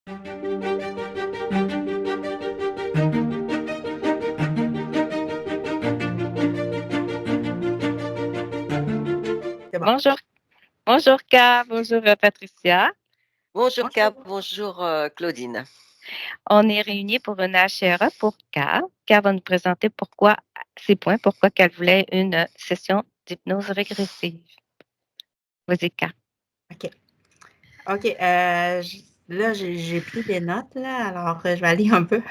C'est bon. Bonjour, bonjour Ka, bonjour Patricia. Bonjour Cap, Bonjour. bonjour Claudine. On est réunis pour une HRA pour Ka. Ka va nous présenter pourquoi, ses points, pourquoi qu'elle voulait une session d'hypnose régressive. Vas-y Ka. OK. OK. Là, j'ai pris des notes, là, alors je vais aller un peu.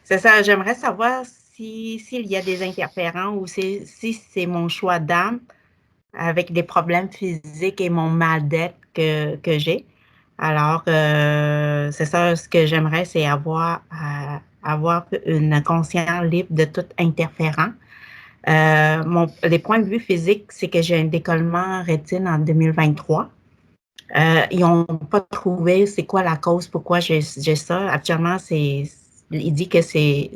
C'est ça, j'aimerais savoir s'il y a des interférents ou si c'est mon choix d'âme avec des problèmes physiques et mon mal-d'être que j'ai. Alors, c'est ça, ce que j'aimerais, c'est avoir une conscience libre de tout interférent. Les points de vue physiques, c'est que j'ai un décollement rétine en 2023. Ils n'ont pas trouvé c'est quoi la cause, pourquoi j'ai ça. Actuellement, il dit que c'est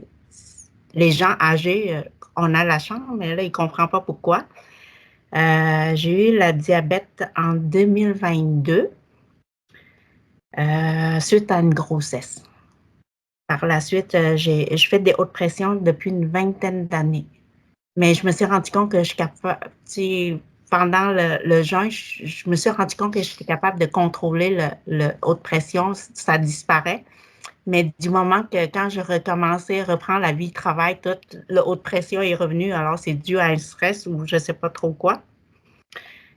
les gens âgés, on a la chance, mais là, il ne comprend pas pourquoi. J'ai eu la diabète en 2022 suite à une grossesse. Par la suite, je fais des hautes pressions depuis une vingtaine d'années. Mais je me suis rendu compte que je suis capable, pendant le jeûne, je me suis rendu compte que j'étais capable de contrôler le haute pression, ça disparaît. Mais du moment que quand je recommençais, reprendre la vie de travail, toute le haute pression est revenu. Alors, c'est dû à un stress ou je ne sais pas trop quoi.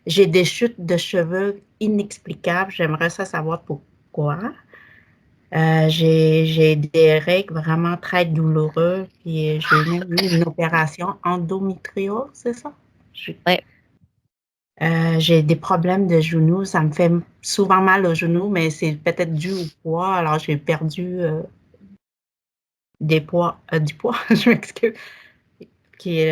J'ai des chutes de cheveux inexplicables. J'aimerais ça savoir pourquoi. J'ai des règles vraiment très douloureuses. Puis j'ai même eu une opération endométriose, c'est ça? Ouais. J'ai des problèmes de genoux. Ça me fait souvent mal aux genoux, mais c'est peut-être dû au poids. Alors, j'ai perdu du poids, je m'excuse.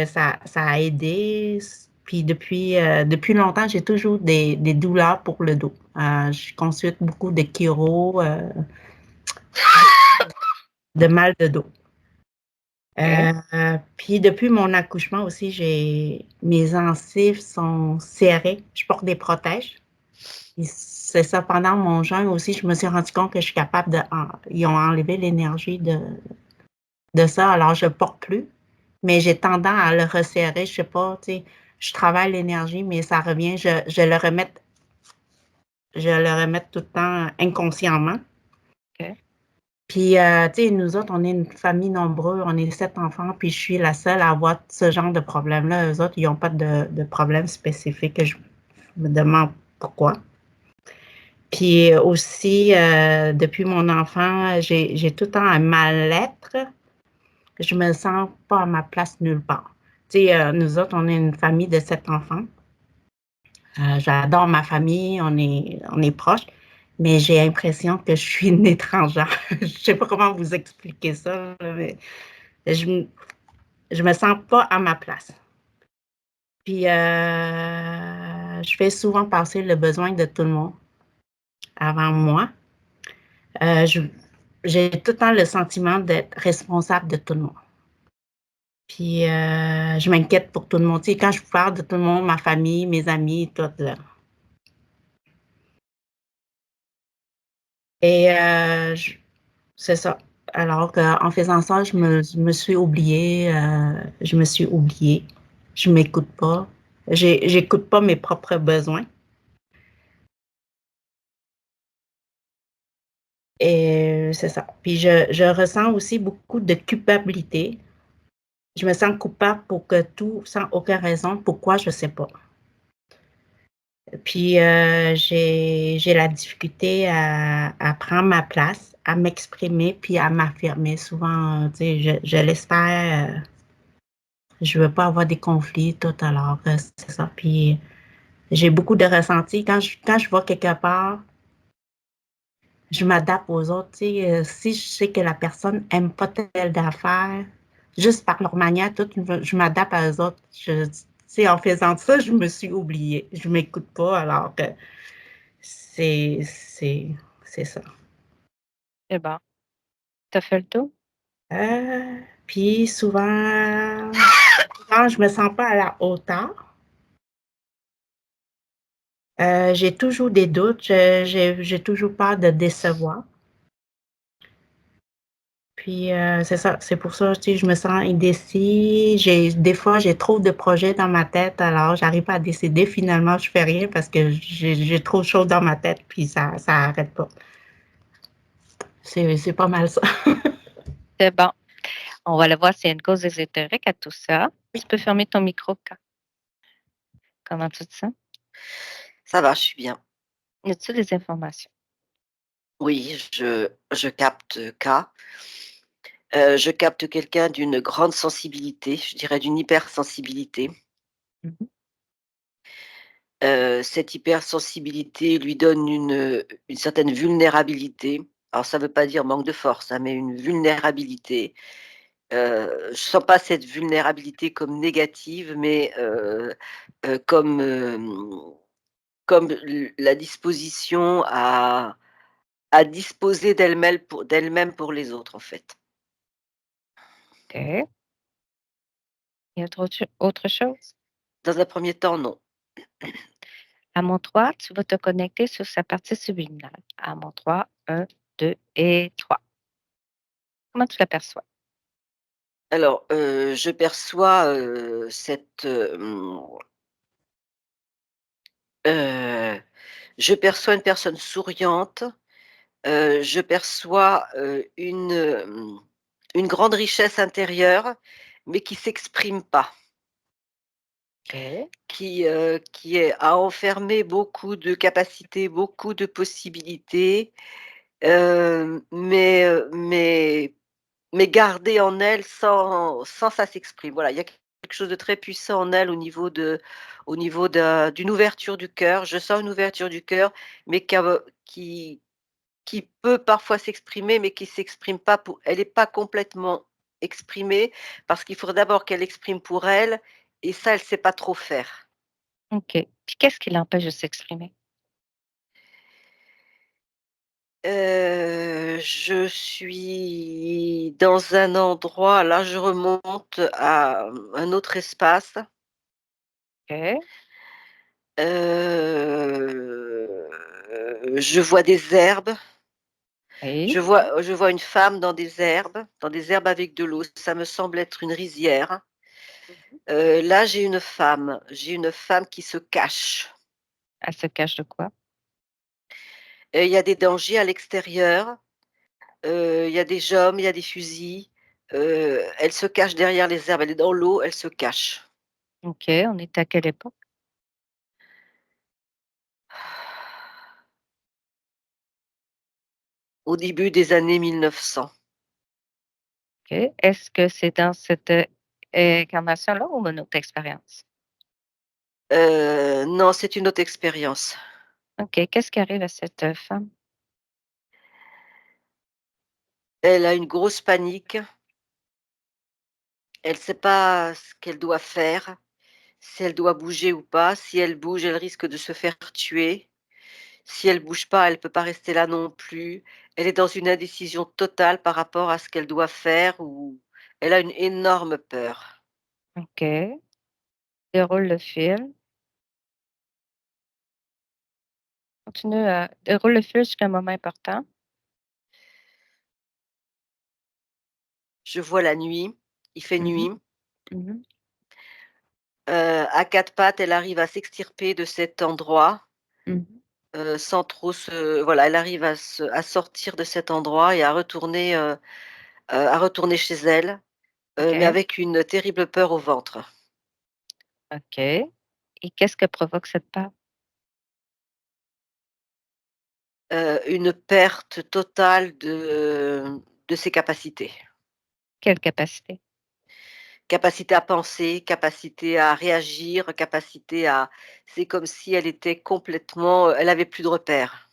Ça a aidé. Puis depuis longtemps, j'ai toujours des douleurs pour le dos. Je consulte beaucoup de chiro, de mal de dos. OK. Puis depuis mon accouchement aussi, mes gencives sont serrées. Je porte des protèges. C'est ça, pendant mon jeûne aussi, je me suis rendu compte que je suis capable ils ont enlevé l'énergie de ça, alors je ne porte plus. Mais j'ai tendance à le resserrer, je sais pas, tu sais, je travaille l'énergie, mais ça revient, je le remets tout le temps inconsciemment. OK. Puis, tu sais, nous autres, on est une famille nombreuse, on est 7 enfants, puis je suis la seule à avoir ce genre de problème-là. Eux autres, ils n'ont pas de problème spécifique. Je me demande pourquoi. Puis aussi, depuis mon enfant, j'ai tout le temps un mal-être. Je me sens pas à ma place nulle part. Tu sais, nous autres, on est une famille de 7 enfants. J'adore ma famille, on est proches, mais j'ai l'impression que je suis une étrangère. Je sais pas comment vous expliquer ça, là, mais je me sens pas à ma place. Puis, je fais souvent passer le besoin de tout le monde avant moi. Euh, je- j'ai tout le temps le sentiment d'être responsable de tout le monde. Puis, je m'inquiète pour tout le monde. Tu sais, quand je parle de tout le monde, ma famille, mes amis, tout, là. Et c'est ça. Alors qu'en faisant ça, je me suis oubliée. Je me suis oubliée. Je m'écoute pas. J'écoute pas mes propres besoins. Et c'est ça. Puis je ressens aussi beaucoup de culpabilité. Je me sens coupable pour que tout, sans aucune raison. Pourquoi, je sais pas. Puis j'ai la difficulté à prendre ma place, à m'exprimer, puis à m'affirmer. Souvent, tu sais, je laisse faire. Je veux pas avoir des conflits, tout alors, c'est ça. Puis j'ai beaucoup de ressentis. Quand je vais quelque part, je m'adapte aux autres. Tu sais, si je sais que la personne aime pas telle affaire, juste par leur manière, tout, je m'adapte à eux autres. Tu sais, en faisant ça, je me suis oubliée. Je m'écoute pas, alors que c'est, c'est, c'est ça. C'est bon. T'as fait le tour? Puis souvent, je me sens pas à la hauteur. J'ai toujours des doutes, j'ai toujours peur de décevoir. Puis c'est ça, c'est pour ça, tu sais, je me sens indécis. Des fois, j'ai trop de projets dans ma tête, alors j'arrive pas à décider. Finalement, je fais rien parce que j'ai trop de choses dans ma tête, puis ça arrête pas. C'est pas mal ça. C'est bon. On va aller voir s'il y a une cause ésotérique à tout ça. Tu peux fermer ton micro, K. Comment tu te sens? Ça va, je suis bien. Y a-t-il des informations? Oui, je capte K. Je capte quelqu'un d'une grande sensibilité, je dirais d'une hypersensibilité. Mhm. Cette hypersensibilité lui donne une certaine vulnérabilité. Alors, ça ne veut pas dire manque de force, hein, mais une vulnérabilité. Je ne sens pas cette vulnérabilité comme négative, mais comme la disposition à disposer d'elle-même pour les autres, en fait. OK. Y a autre chose? Dans un premier temps, non. À mon 3, tu vas te connecter sur sa partie subliminale. À mon 3, 1, 2 et 3. Comment tu l'aperçois? Alors, je perçois, je perçois une personne souriante, je perçois, une grande richesse intérieure, mais qui s'exprime pas, OK. qui a enfermé beaucoup de capacités, beaucoup de possibilités, mais gardée en elle sans ça s'exprime. Voilà, il y a quelque chose de très puissant en elle au niveau d'une ouverture du cœur. Je sens une ouverture du cœur, mais qui peut parfois s'exprimer, mais qui s'exprime pas pour elle est pas complètement exprimée, parce qu'il faudrait d'abord qu'elle exprime pour elle et ça, elle sait pas trop faire. OK. Puis qu'est-ce qui l'empêche de s'exprimer? Je suis dans un endroit, là je remonte à un autre espace. OK. Je vois des herbes, Oui. je vois une femme dans des herbes avec de l'eau. Ça me semble être une rizière. Mmh. Là, j'ai une femme qui se cache. Elle se cache de quoi? Il y a des dangers à l'extérieur, il y a des hommes, il y a des fusils. Elle se cache derrière les herbes, elle est dans l'eau, elle se cache. OK. On est à quelle époque? Au début des années 1900. OK. Est-ce que c'est dans cette, incarnation-là ou une autre expérience? Non, c'est une autre expérience. OK. Qu'est-ce qui arrive à cette, femme? Elle a une grosse panique, elle sait pas ce qu'elle doit faire, si elle doit bouger ou pas. Si elle bouge, elle risque de se faire tuer. Si elle bouge pas, elle peut pas rester là non plus. Elle est dans une indécision totale par rapport à ce qu'elle doit faire ou elle a une énorme peur. OK. Déroule le fil. Continue à déroule le fil jusqu'à un moment important. Je vois la nuit, il fait Mmh mh. nuit. Mmh. À 4 pattes, elle arrive à s'extirper de cet endroit, Mmh. sans trop se voilà, elle arrive à sortir de cet endroit et à retourner chez elle, mais OK. avec une terrible peur au ventre. OK. Et qu'est-ce que provoque cette peur? Une perte totale de ses capacités. Quelle capacité? Capacité à penser, capacité à réagir, capacité à c'est comme si elle était complètement, elle avait plus de repères.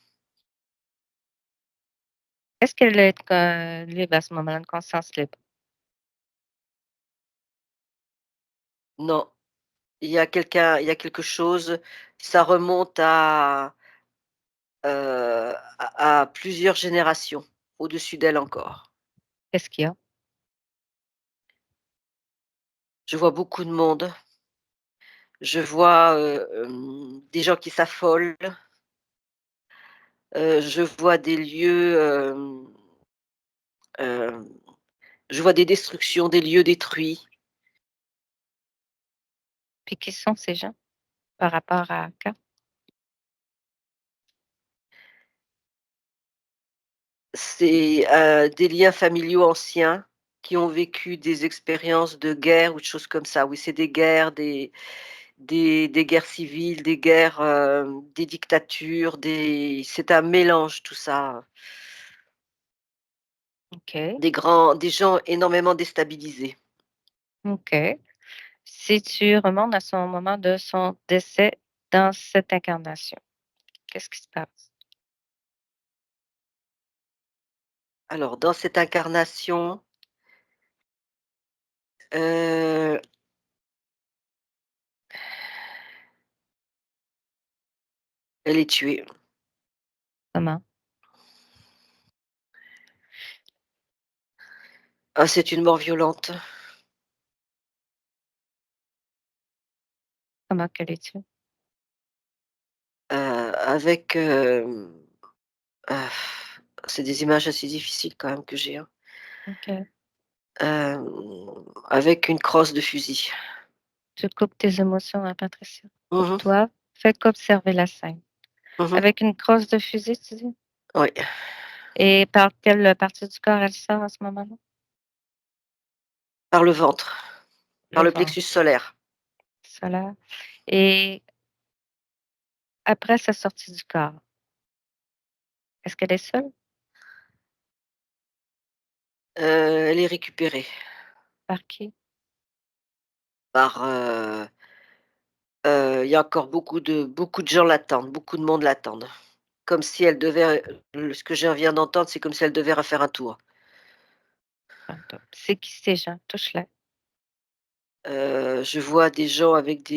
Est-ce qu'elle est libre à ce moment-là, de conscience libre? Non, il y a quelque chose, ça remonte à plusieurs générations, au-dessus d'elle encore. Qu'est-ce qu'il y a? Je vois beaucoup de monde, je vois, des gens qui s'affolent, je vois des lieux, hem Je vois des destructions, des lieux détruits. Puis qui sont ces gens par rapport à K? C'est, des liens familiaux anciens qui ont vécu des expériences de guerre ou de choses comme ça. Oui, c'est des guerres, des guerres civiles, des guerres, des dictatures, c'est un mélange tout ça. OK, Des gens énormément déstabilisés. OK. Si tu remontes à son moment de son décès dans cette incarnation, qu'est-ce qui se passe? Alors dans cette incarnation, heu, elle est tuée. Comment? Ah, c'est une mort violente, Comment qu'elle est tuée? avec, c'est des images assez difficiles quand même que j'ai, hein. OK. Avec une crosse de fusil. Tu coupes tes émotions, hein, Patricia. Pour Mmh mh. toi, fais qu'observer la scène. Mmh. Avec une crosse de fusil, tu dis? Oui, Et par quelle partie du corps elle sort à ce moment-là? par le ventre, par Le le ventre, plexus solaire. solaire. Et après sa sortie du corps, est-ce qu'elle est seule? Elle est récupérée Par qui? par, il y a encore beaucoup de gens l'attendent, beaucoup de monde l'attendent. Comme si elle devait, ce que je viens d'entendre, c'est comme si elle devait refaire un tour. Pardon. C'est qui ces gens? Touche-la. Je vois des gens avec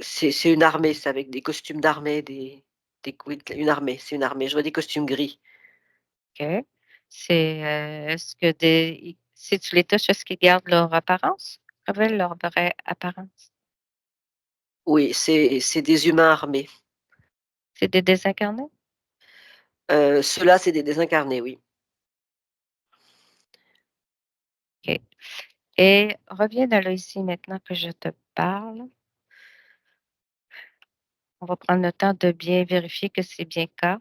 c'est une armée, c'est avec des costumes d'armée, oui, une armée, c'est une armée. Je vois des costumes gris. OK. C'est, est-ce que si tu les touches, est-ce qu'ils gardent leur apparence? Révèle leur vraie apparence. Oui, c'est des humains armés. C'est des désincarnés? Ceux-là, c'est des désincarnés, oui. OK. Et reviens dans là ici maintenant que je te parle. On va prendre le temps de bien vérifier que c'est bien cas.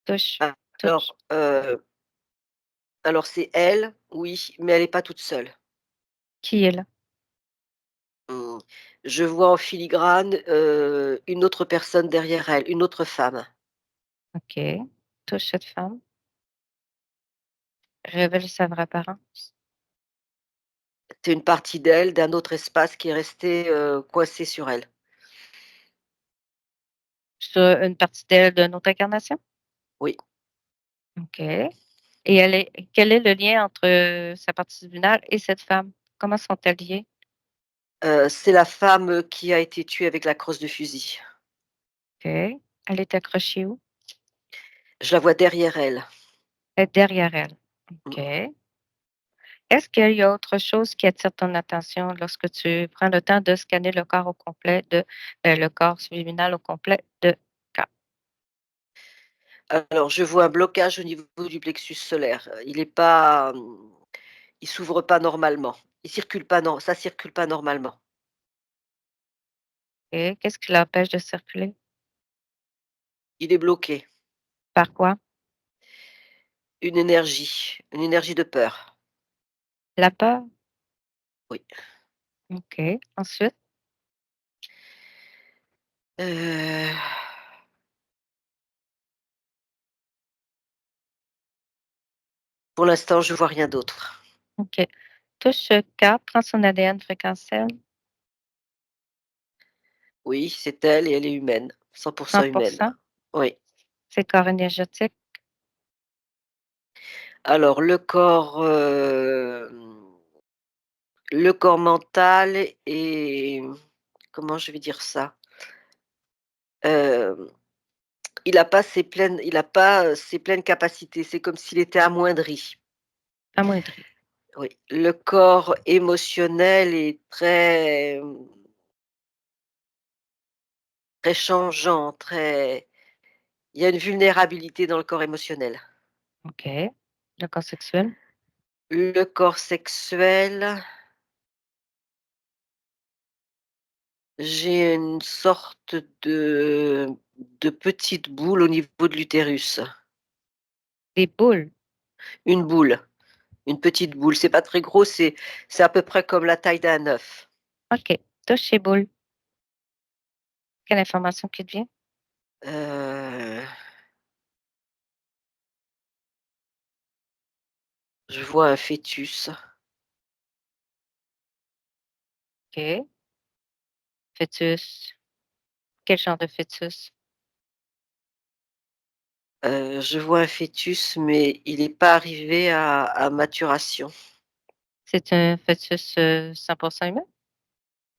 Touche, touche. Alors, alors c'est elle, oui, mais elle est pas toute seule. Qui est là? Mmh. Je vois en filigrane, une autre personne derrière elle, une autre femme. OK. Touche cette femme. Révèle sa vraie apparence. C'est une partie d'elle, d'un autre espace qui est resté, coincé sur elle. Sur une partie d'elle d'une autre incarnation? Oui, OK. Et quel est le lien entre, sa partie lunaire et cette femme? Comment sont-elles liées? c'est la femme, qui a été tuée avec la crosse de fusil. OK. Elle est accrochée où? Je la vois derrière elle. Elle est derrière elle. OK. Mmh. Est-ce qu'il y a autre chose qui attire ton attention lorsque tu prends le temps de scanner le corps au complet le corps subliminal au complet de K? Alors je vois un blocage au niveau du plexus solaire. Il est pas, il s'ouvre pas normalement. Il circule pas non ça circule pas normalement. OK. Qu'est-ce qui l'empêche de circuler? Il est bloqué. Par quoi? Une énergie de peur. La peur? Oui. OK. Ensuite? Heu, pour l'instant, je vois rien d'autre. OK. Touche K, prends son ADN fréquentiel, Oui, c'est elle et elle est humaine, 100 humaine. 100%. Oui. C'est corps énergétique. Alors le corps mental est comment je vais dire ça? Hem, il a pas, ses pleines capacités, c'est comme s'il était amoindri. Amoindri. Oui. Le corps émotionnel est très, très changeant, très il y a une vulnérabilité dans le corps émotionnel. OK. Le corps sexuel? Le corps sexuel, j'ai une sorte de petite boule au niveau de l'utérus. Des boules? Une boule, une petite boule. C'est pas très gros, c'est à peu près comme la taille d'un œuf. OK. Touche ces boules. Quelle information qui te vient? Heu, je vois un fœtus. OK. Fœtus. Quel genre de fœtus? Je vois un fœtus, mais il n'est pas arrivé à maturation. C'est un fœtus, 100% humain?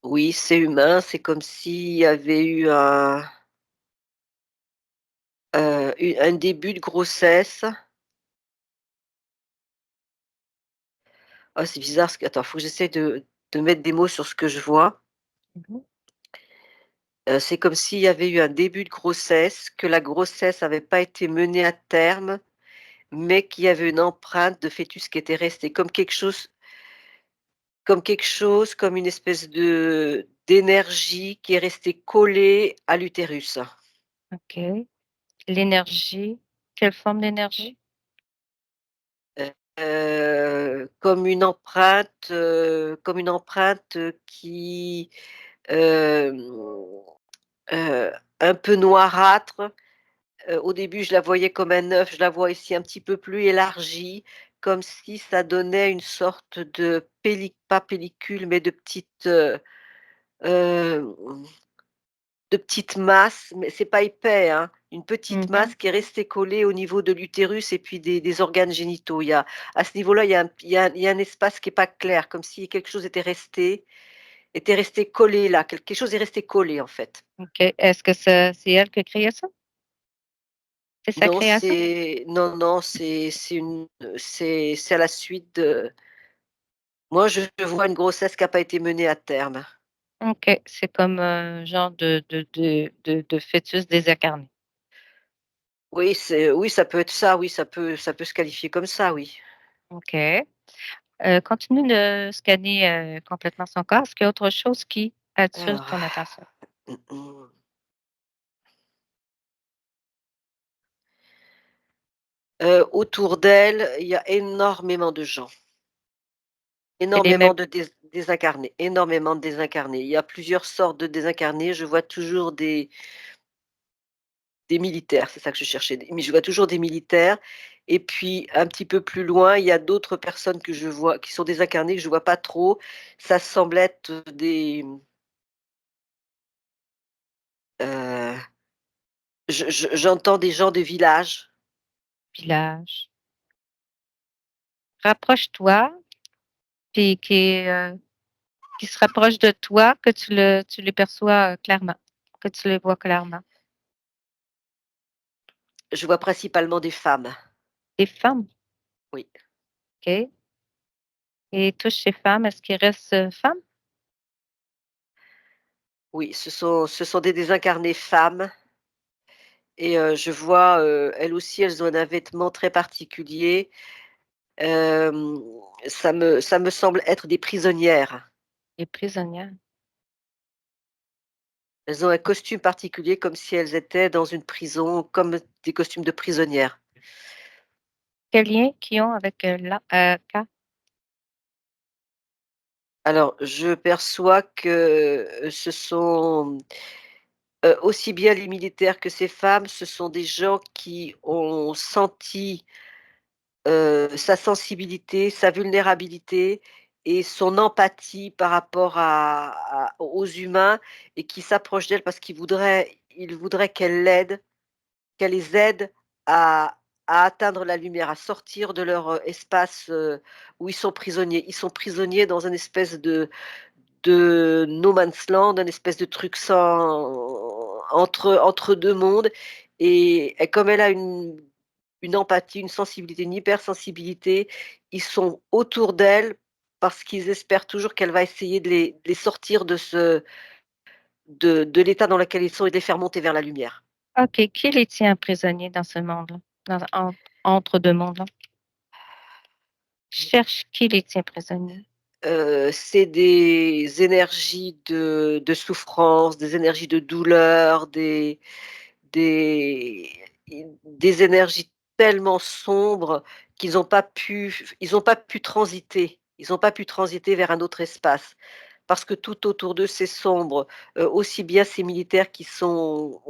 Oui, c'est humain, c'est comme s'il y avait eu un début de grossesse. Ah, c'est bizarre ce que attends, faut que j'essaie de mettre des mots sur ce que je vois. Mmh. C'est comme s'il y avait eu un début de grossesse, que la grossesse n'avait pas été menée à terme, mais qu'il y avait une empreinte de fœtus qui était restée comme une espèce de d'énergie qui est restée collée à l'utérus. OK. L'énergie, quelle forme d'énergie? Comme une empreinte, qui, hem, heu, un peu noirâtre. Au début, je la voyais comme un œuf, je la vois ici un petit peu plus élargie, comme si ça donnait une sorte de pas pellicule, mais hem, de petite masse, mais c'est pas épais, hein. Une petite Mmh. masse qui est restée collée au niveau de l'utérus et puis des organes génitaux. Il y a à ce niveau-là, il y a un espace qui est pas clair, comme si quelque chose était resté collé là, quelque chose est resté collé, en fait. OK. Est-ce que c'est elle qui a créé ça? C'est sa Non, création? non, c'est à la suite de moi, je vois une grossesse qui a pas été menée à terme. OK. C'est comme un genre de fœtus désincarné. Oui, ça peut être ça, oui, ça peut se qualifier comme ça, oui. OK. Continue de scanner, complètement son corps. Est-ce qu'il y a autre chose qui attire Alors, ton attention? mmh mh. Autour d'elle, il y a énormément de gens, C'est les mêmes énormément de désincarnés, énormément de désincarnés. Il y a plusieurs sortes de désincarnés. Je vois toujours des militaires, c'est ça que je cherchais, mais je vois toujours des militaires et puis un petit peu plus loin, il y a d'autres personnes que je vois qui sont désincarnées, que je vois pas trop. Ça semble être heu, j'entends des gens de village. villages. Rapproche-toi, puis qui se rapproche de toi, que tu les perçois, clairement, que tu les vois clairement. Je vois principalement des femmes, Des femmes, oui. OK? Et touche ces femmes, est-ce qu'ils restent, femmes? Oui, ce sont des désincarnées femmes et je vois, elles aussi, elles ont un vêtement très particulier. Hem, ça me semble être des prisonnières. Les prisonnières. Elles ont un costume particulier comme si elles étaient dans une prison, comme des costumes de prisonnières. Quel lien qu'ils ont avec, K? Alors, je perçois que, ce sont, aussi bien les militaires que ces femmes, ce sont des gens qui ont senti, sa sensibilité, sa vulnérabilité et son empathie par rapport aux humains et qui s'approchent d'elles parce qu'ils voudraient qu'elle les aide à atteindre la lumière, à sortir de leur, espace, où ils sont prisonniers. Ils sont prisonniers dans une espèce de no man's land, un espèce de truc sans entre 2 mondes et comme elle a une empathie, une sensibilité, une hypersensibilité, ils sont autour d'elle parce qu'ils espèrent toujours qu'elle va essayer de les sortir de l'état dans lequel ils sont et de les faire monter vers la lumière. OK. Qui les tient prisonniers dans ce monde-là? Entre 2 mondes-là? Cherche qui les tient prisonniers. C'est des énergies de souffrance, des énergies de douleur, des des énergies tellement sombres qu'ils ont pas pu transiter. Ils ont pas pu transiter vers un autre espace. Parce que tout autour d'eux, c'est sombre. Aussi bien ces militaires qui sont,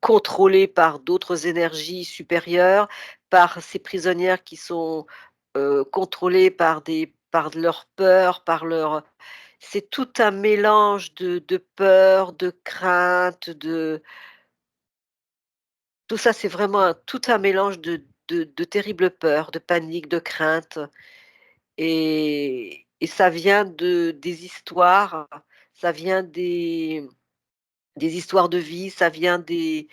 contrôlés par d'autres énergies supérieures, par ces prisonnières qui sont, contrôlées par leur peur, par leur c'est tout un mélange de peur, de crainte, de tout ça, c'est vraiment tout un mélange de terribles peurs, de panique, de crainte et ça vient des histoires, ça vient des histoires de vie, ça vient des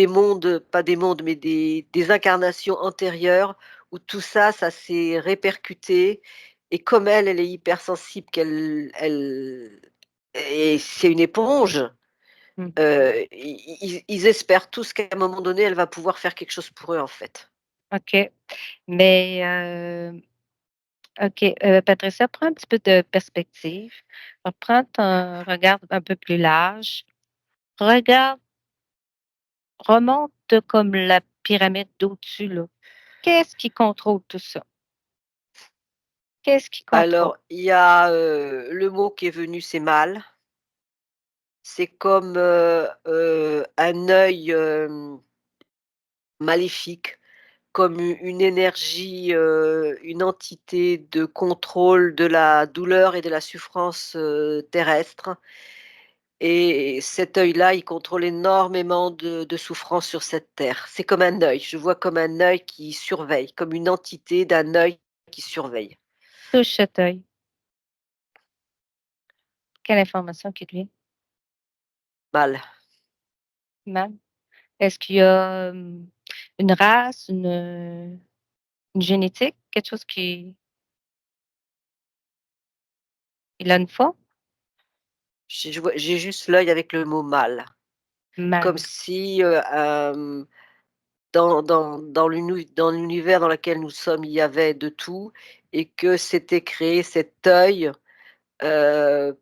mondes, pas des mondes, mais des incarnations antérieures où tout ça, ça s'est répercuté et comme elle est hypersensible elle et c'est une éponge. Mmh. Ils espèrent tous qu'à un moment donné, elle va pouvoir faire quelque chose pour eux, en fait. OK. Mais, OK, Patricia, prends un petit peu de perspective. Reprends ton regard un peu plus large. Regarde, remonte comme la pyramide d'au-dessus, là. Qu'est-ce qui contrôle tout ça? Qu'est-ce qui contrôle? Alors, il y a, le mot qui est venu, c'est «mal». C'est comme, un œil, maléfique, comme une énergie, une entité de contrôle de la douleur et de la souffrance, terrestre et cet œil-là, il contrôle énormément de souffrance sur cette terre. C'est comme un œil, je vois comme un œil qui surveille, comme une entité d'un œil qui surveille. Touche cet œil. Quelle information qui te vient? Mal. Mal? Est-ce qu'il y a, une race, une génétique, quelque chose qui il a une forme? J'ai juste l'œil avec le mot mal. Comme Mal. si, dans l'univers dans lequel nous sommes, il y avait de tout et que s'était créé cet œil,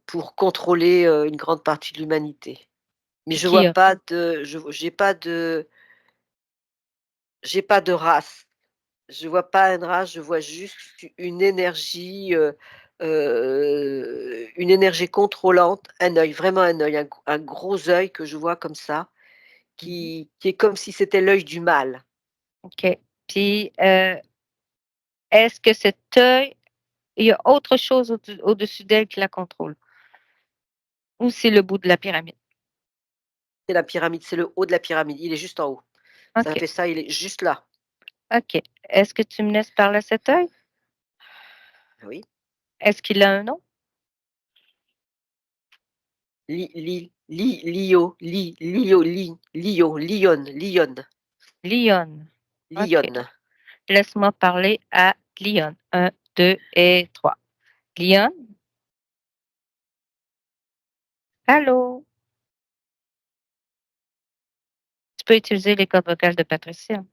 pour contrôler, une grande partie de l'humanité. Mais Puis je qui vois a? pas de j'ai pas de race. Je vois pas une race, je vois juste une énergie contrôlante, un œil, vraiment un œil, un gros œil que je vois comme ça, Mmh. qui est comme si c'était l'œil du mal. OK. Puis, est-ce que cet œil il y a autre chose au-dessus d'elle qui la contrôle? Ou c'est le bout de la pyramide? C'est la pyramide, c'est le haut de la pyramide, il est juste en haut. Ça OK, fait ça, il est juste là. OK. Est-ce que tu me laisses parler à cet œil? Oui. Est-ce qu'il a un nom? Li li li lio li lio li lio lion lion Lyon. OK. lion. Laisse-moi parler à Lyon. 1, 2 et 3. Lyon? Allô? Tu peux utiliser les cordes vocales de Patricia.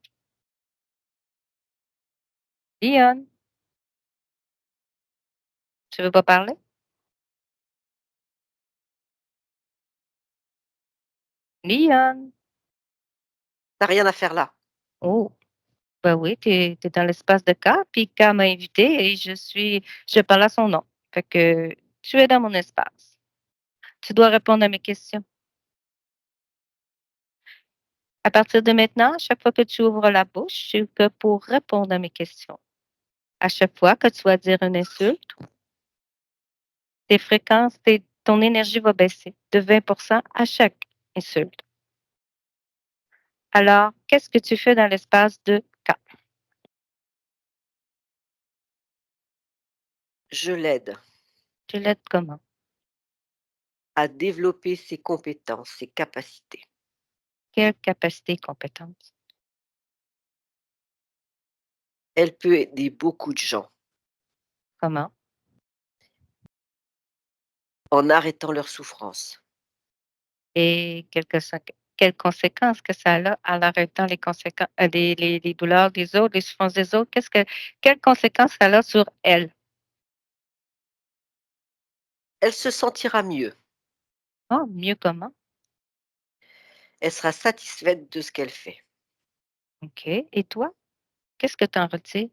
Lyon? Tu veux pas parler? Lyon? Tu as rien à faire là. Oh, bah oui, tu es dans l'espace de K, puis K m'a invité et je parle à son nom. Fait que tu es dans mon espace. Tu dois répondre à mes questions. À partir de maintenant, à chaque fois que tu ouvres la bouche, c'est que pour répondre à mes questions. À chaque fois que tu vas dire une insulte, tes fréquences, ton énergie va baisser de 20 à chaque insulte. Alors, qu'est-ce que tu fais dans l'espace de K? Je l'aide Tu l'aides comment? à développer ses compétences, ses capacités. Quelle capacité et compétence? Elle peut aider beaucoup de gens. Comment? en arrêtant leur souffrance. Et quelles conséquences que ça a en arrêtant les conséquences, les douleurs des autres, les souffrances des autres? Quelles conséquences ça a sur elle? Elle se sentira mieux. Oh, mieux comment? Elle sera satisfaite de ce qu'elle fait. OK. Et toi, qu'est-ce que tu en retires?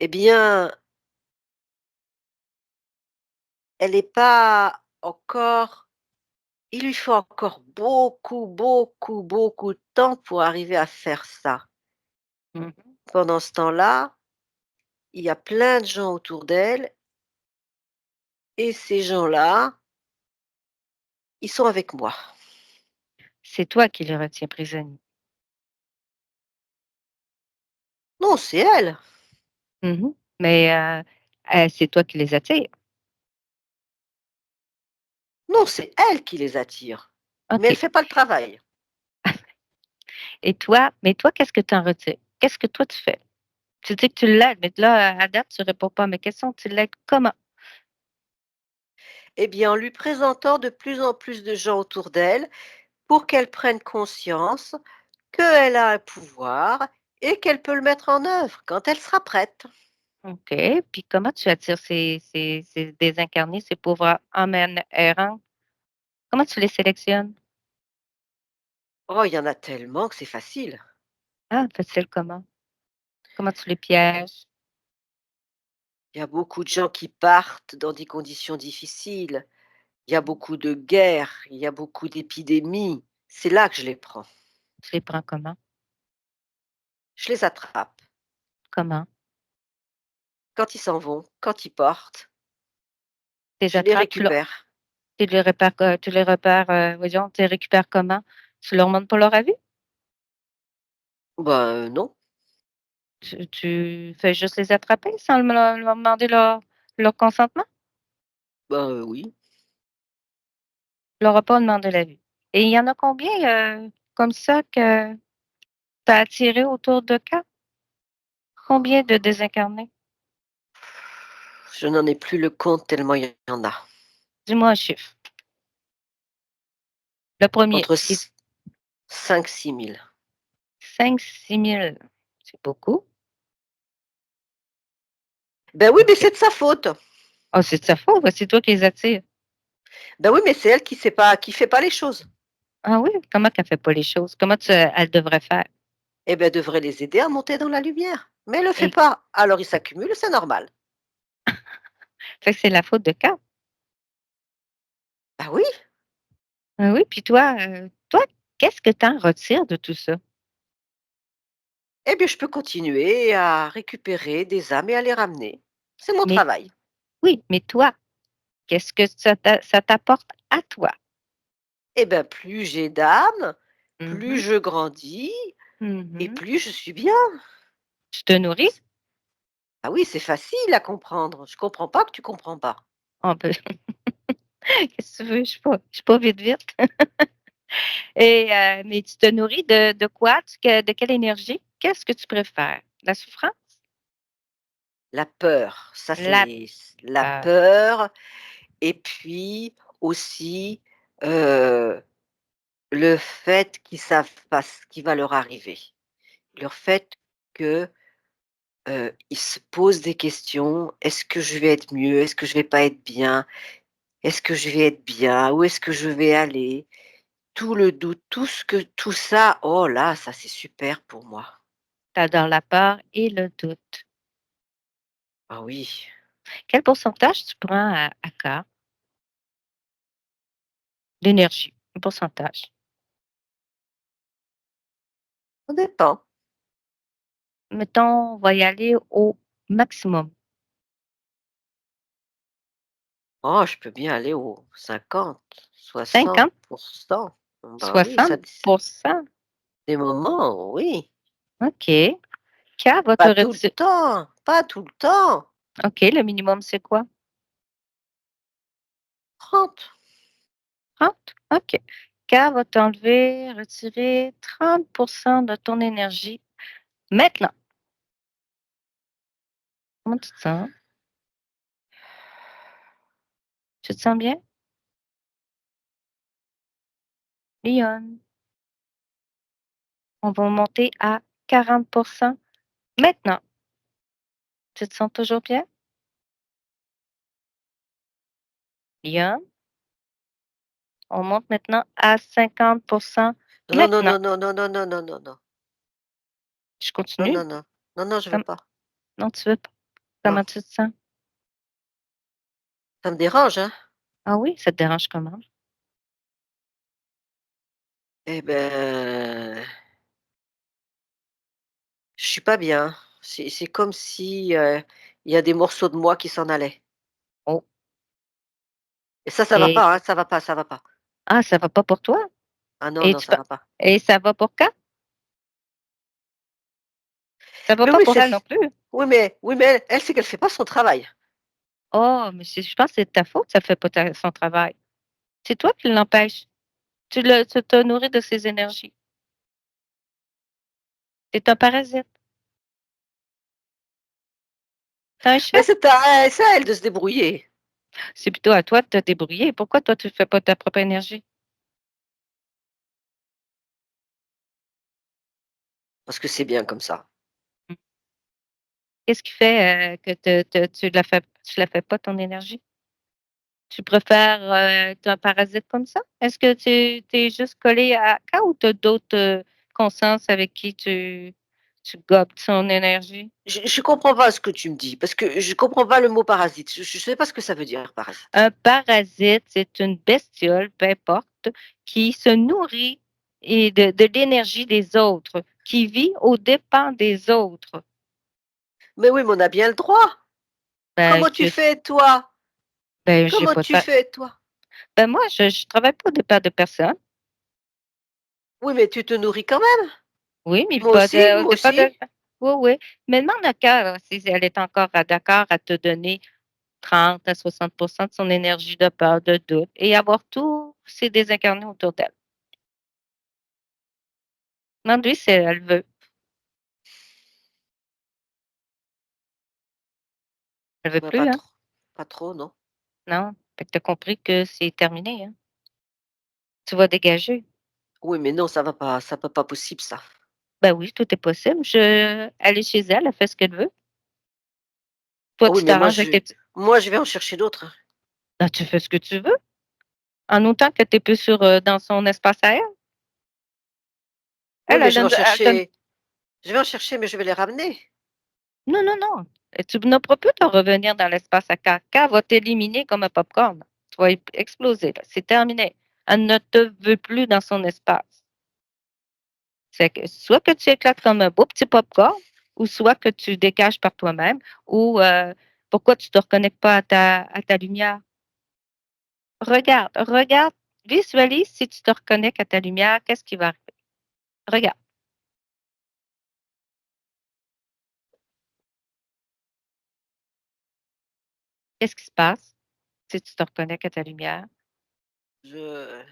Eh bien, elle n'est pas encore il lui faut encore beaucoup, beaucoup, beaucoup de temps pour arriver à faire ça. Mmh. Pendant ce temps-là, il y a plein de gens autour d'elle et ces gens-là, ils sont avec moi. C'est toi qui les retiens prisonniers. Non, c'est elle. Mmh. Mais, c'est toi qui les attires. Non, c'est elle qui les attire, mais elle OK. fait pas le travail. Et toi mais toi, qu'est-ce que tu en retires? Qu'est-ce que toi tu fais? Tu dis que tu l'aides, mais là, à date, tu réponds pas à mes questions. Tu l'aides comment? Eh bien, en lui présentant de plus en plus de gens autour d'elle pour qu'elle prenne conscience qu'elle a un pouvoir et qu'elle peut le mettre en œuvre quand elle sera prête. OK. Puis comment tu attires ces désincarnés, ces pauvres âmes errantes? Comment tu les sélectionnes? Oh, il y en a tellement que c'est facile. Ah, facile comment? Comment tu les pièges? Il y a beaucoup de gens qui partent dans des conditions difficiles. Il y a beaucoup de guerres, il y a beaucoup d'épidémies. C'est là que je les prends. Tu les prends comment? Je les attrape. Comment? Quand ils s'en vont, quand ils partent, Tu les je les attrapes, récupère. tu les repères, voyons, tu les récupères comment? Tu leur demandes pas leur avis? Ben, non. Tu fais juste les attraper sans leur demander leur consentement? Ben, oui. Leur as pas demandé l'avis. Et il y en a combien, comme ça que tu as attiré autour de cas? Combien de désincarnés? Je n'en ai plus le compte tellement il y en a. Dis-moi un chiffre. Le premier, Entre qui 5 000 6 000. 5 000 6 000, c'est beaucoup. Ben oui, mais OK. c'est de sa faute. Ah, c'est de sa faute, c'est toi qui les attires. Ben oui, mais c'est elle qui fait pas les choses. Ah oui? Comment qu'elle fait pas les choses? Comment elle devrait faire? Eh ben, elle devrait les aider à monter dans la lumière. Mais elle le fait Et pas. Alors ils s'accumulent, c'est normal. fait que c'est la faute de Kat. Ah oui. Ah oui, puis toi, qu'est-ce que tu en retires de tout ça? Eh bien, je peux continuer à récupérer des âmes et à les ramener. C'est mon Mais travail. oui, mais toi, qu'est-ce que ça t'apporte à toi? Eh bien, plus j'ai d'âmes, plus Mmh. je grandis et Mmh. plus je suis bien. Tu te nourris? Ah oui, c'est facile à comprendre. Je comprends pas que tu comprends pas. On peut qu'est-ce que tu veux? Je suis pas vite, vite. Et mais tu te nourris de quoi? De quelle énergie? Qu'est-ce que tu préfères? La souffrance? La peur, ça La c'est la peur. peur et puis aussi, heu, le fait qu'ils savent pas ce qui va leur arriver. Le fait que, ils se posent des questions: «Est-ce que je vais être mieux? Est-ce que je vais pas être bien? Est-ce que je vais être bien? Où est-ce que je vais aller?» Tout le doute, tout ça, oh là, ça c'est super pour moi. Tu adores la peur et le doute. Ah oui, Quel pourcentage tu prends à cœur? L'énergie, un pourcentage. ça dépend. Mettons, on va y aller au maximum. Oh, je peux bien aller aux 50, 50-60. Bah oui, ça 60%. des moments, oui. OK. Quand va te Pas tout le retirer? temps, pas tout le temps. OK, le minimum, c'est quoi? 30. 30? OK. Quand va t'enlever, retirer 30% de ton énergie maintenant. Comment tu te sens? Tu te sens bien? Lyon, on va monter à 40% maintenant. Tu te sens toujours bien? Lyon, on monte maintenant à 50% Non, non, maintenant. non, non, non, non, non, non, non, non. Je Non, continue? non, non. Non, non, je veux Comme pas. non, tu veux pas? Non. Comment tu te sens? Ça me dérange, hein? Ah oui, ça te dérange comment? Eh ben, je suis pas bien. C'est comme si, il y a des morceaux de moi qui s'en allaient Oh, et ça va et pas, hein, ça va pas, ça va pas. ah, ça va pas pour toi? Ah non, Et non, tu ça pa va pas. et ça va pour quand? Ça va Mais pas oui, pour elle non plus? oui, mais elle, c'est qu'elle fait pas son travail. Oh, mais je pense que c'est de ta faute, ça fait pas son travail. C'est toi qui l'empêches. Tu te nourris de ses énergies. C'est un parasite. T'as un Mais chef? c'est à elle de se débrouiller C'est plutôt à toi de te débrouiller. Pourquoi toi, tu fais pas ta propre énergie? parce que c'est bien comme ça. Mmh. Qu'est-ce qui fait, que tu la fais pas ton énergie? Tu préfères, être un parasite comme ça? Est-ce que tu es juste collé à Ka ou tu as d'autres, consciences avec qui tu gobes son énergie? Je comprends pas ce que tu me dis parce que je comprends pas le mot parasite. Je sais pas ce que ça veut dire parasite. Un parasite, c'est une bestiole, peu importe, qui se nourrit et de l'énergie des autres, qui vit aux dépens des autres. Mais oui, mais on a bien le droit. Ben, Comment tu fais toi? j'ai Comment pas de tu pa fais toi? ben, moi, je travaille pas aux dépens de personne. Oui, mais tu te nourris quand même. Oui, mais Moi pas aussi, de aux moi dépens de aussi. oui, oui. Mais demande à Ka, si elle est encore d'accord à te donner 30 à 60% de son énergie de peur, de doute et avoir tous ces désincarnés autour d'elle. Demande-lui si elle veut. Elle veut Bah, plus, pas hein? trop. Pas trop, non. Non? Fait que tu as compris que c'est terminé, hein? Tu vas dégager. Oui, mais non, ça va pas, ça peut pas possible ça. Ben oui, tout est possible. Elle est chez elle, elle fait ce qu'elle veut. Toi, Ah oui, tu mais t'arranges avec tes petits. moi je vais en chercher d'autres, hein. Ben, tu fais ce que tu veux. En autant que tu es plus sur, dans son espace à elle. Oui, Elle, mais je vais en elle donne. chercher mais je vais les ramener. Non, non, non. Et tu ne pourras plus te revenir dans l'espace à caca va t'éliminer comme un popcorn. Tu vas exploser, là. C'est terminé. Elle ne te veut plus dans son espace. C'est que soit que tu éclates comme un beau petit popcorn, ou soit que tu dégages par toi-même, ou pourquoi tu ne te reconnectes pas à ta lumière? Regarde, visualise si tu te reconnectes à ta lumière, qu'est-ce qui va arriver? Regarde, qu'est-ce qui se passe si tu te reconnectes à ta lumière? Je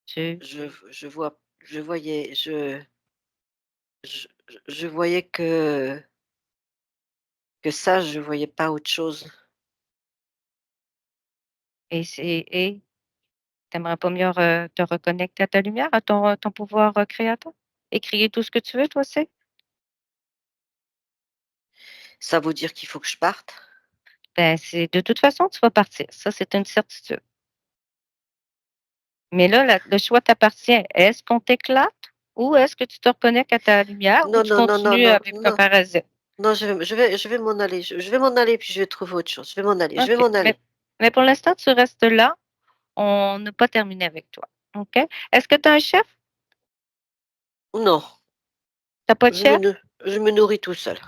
Tu je vois je voyais je voyais que ça, je voyais pas autre chose. et t'aimerais pas mieux te reconnecter à ta lumière, à ton pouvoir créateur et créer tout ce que tu veux, toi aussi? Ça veut dire qu'il faut que je parte? Ben, c'est de toute façon, tu vas partir. Ça, c'est une certitude. Mais là, le choix t'appartient. Est-ce qu'on t'éclate ou est-ce que tu te reconnectes à ta lumière ou Non, tu non, non, non, continues non, à vivre comme non, parasite? non, je vais m'en aller. Je vais m'en aller puis je vais trouver autre chose. Je vais OK. m'en aller. Mais pour l'instant, tu restes là. On n'a pas terminé avec toi. OK? Est-ce que tu as un chef? Non, Tu as pas de je me chef? nou je me nourris tout seul.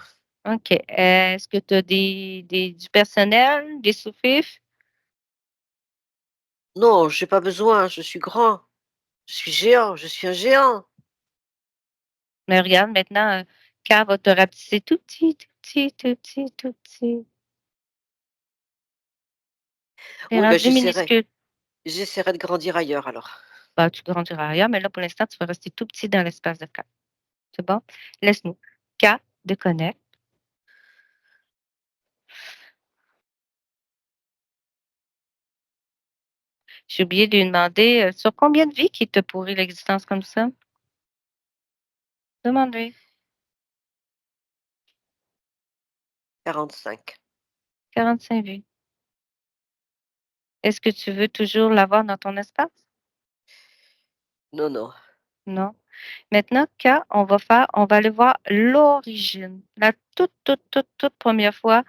OK. Est-ce que tu as du personnel, des sous-fifres? Non, j'ai pas besoin, je suis grand, je suis géant, je suis un géant. Mais regarde, maintenant, K va te rapetisser tout petit, tout petit, tout petit, tout petit. Tu Oui, ben rendu minuscule. j'essaierai de grandir ailleurs alors. Bah, tu grandiras ailleurs, mais là, pour l'instant, tu vas rester tout petit dans l'espace de K. C'est bon? Laisse-nous. K, déconnecte. J'ai oublié de lui demander sur combien de vies qu'il te pourrit l'existence comme ça? Demande-lui. 45. 45 vies. Est-ce que tu veux toujours l'avoir dans ton espace? Non, non. Non. Maintenant, K, on va aller voir l'origine. La toute première fois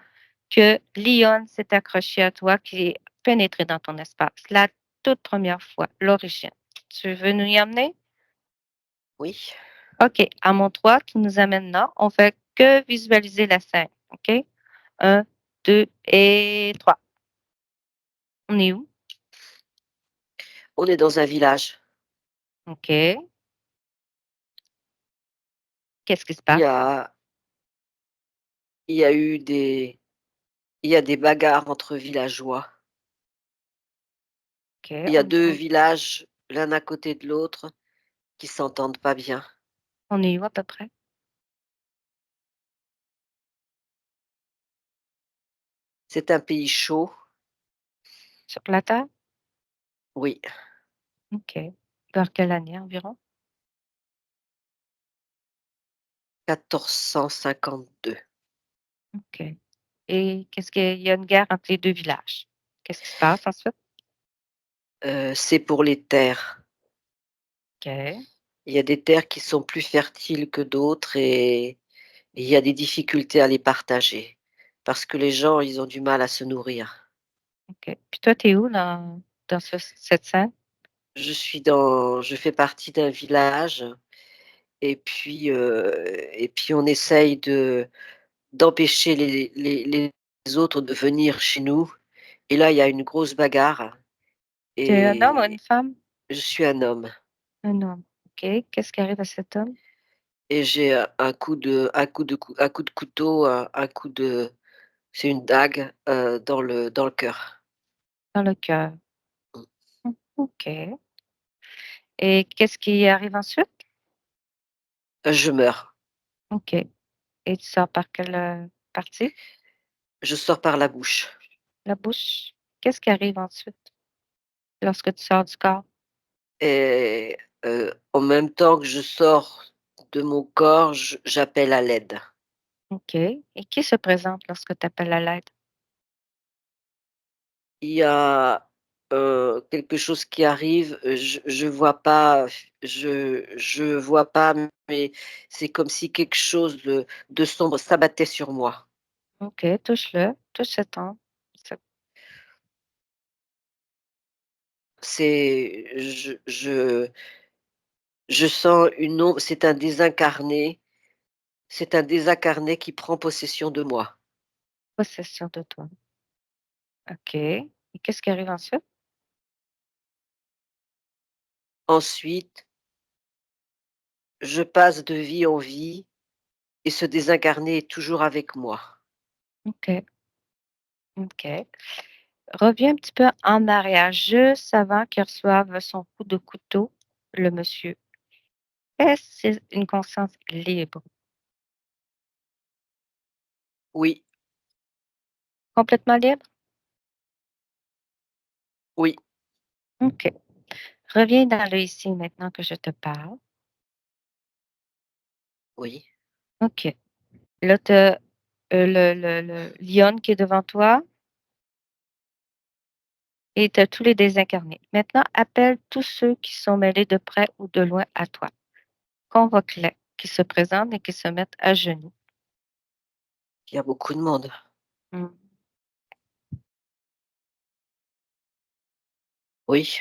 que Lyon s'est accroché à toi, qui est pénétré dans ton espace. La toute première fois, l'origine. Tu veux nous y amener? Oui. OK. À mon 3 qui nous amène là, on fait que visualiser la scène. OK? Un, 2 et 3. On est où? On est dans un village. OK. Qu'est-ce qui se Il y passe? a, il y a eu des, il y a des bagarres entre villageois. OK. Il y a 2 villages, l'un à côté de l'autre, qui s'entendent pas bien. On est où à peu près? C'est un pays chaud. Sur la Terre? Oui. OK. Vers quelle année environ? 1452. OK. Et qu'est-ce qu'il y a une guerre entre les 2 villages. Qu'est-ce qui se passe ensuite? C'est pour les terres. OK. Il y a des terres qui sont plus fertiles que d'autres et il y a des difficultés à les partager parce que les gens, ils ont du mal à se nourrir. OK. Puis toi, tu es où dans cette scène? Je fais partie d'un village et puis on essaye d'empêcher les autres de venir chez nous et là, il y a une grosse bagarre Tu es un homme ou une et femme? je suis un homme Un homme. OK. Qu'est-ce qui arrive à cet homme? et j'ai un coup de couteau, un coup de c'est une dague, dans le cœur. Dans le cœur. Mmh. OK. Et qu'est-ce qui arrive ensuite? Je meurs. OK. Et tu sors par quelle, partie? Je sors par la bouche La bouche? Qu'est-ce qui arrive ensuite lorsque tu sors du corps? et en même temps que je sors de mon corps, j'appelle à l'aide. OK. Et qui se présente lorsque tu appelles à l'aide? Il y a, quelque chose qui arrive, je vois pas, je vois pas, mais c'est comme si quelque chose de sombre s'abattait sur moi. OK, touche-le, touche cet homme. C'est C'est je sens une ombre, c'est un désincarné qui prend possession de moi. possession de toi. OK. Et qu'est-ce qui arrive ensuite? Ensuite, je passe de vie en vie et ce désincarné est toujours avec moi. OK, OK. Reviens un petit peu en arrière, juste avant qu'il reçoive son coup de couteau, le monsieur. Est-ce que c'est une conscience libre? Oui, Complètement libre? oui, OK. Reviens dans le ici maintenant que je te parle. oui, OK. Là, tu as, le lion qui est devant toi et tu as tous les désincarnés. Maintenant, appelle tous ceux qui sont mêlés de près ou de loin à toi. Convoque-les, qui se présentent et qui se mettent à genoux. il y a beaucoup de monde. Mmh. Oui.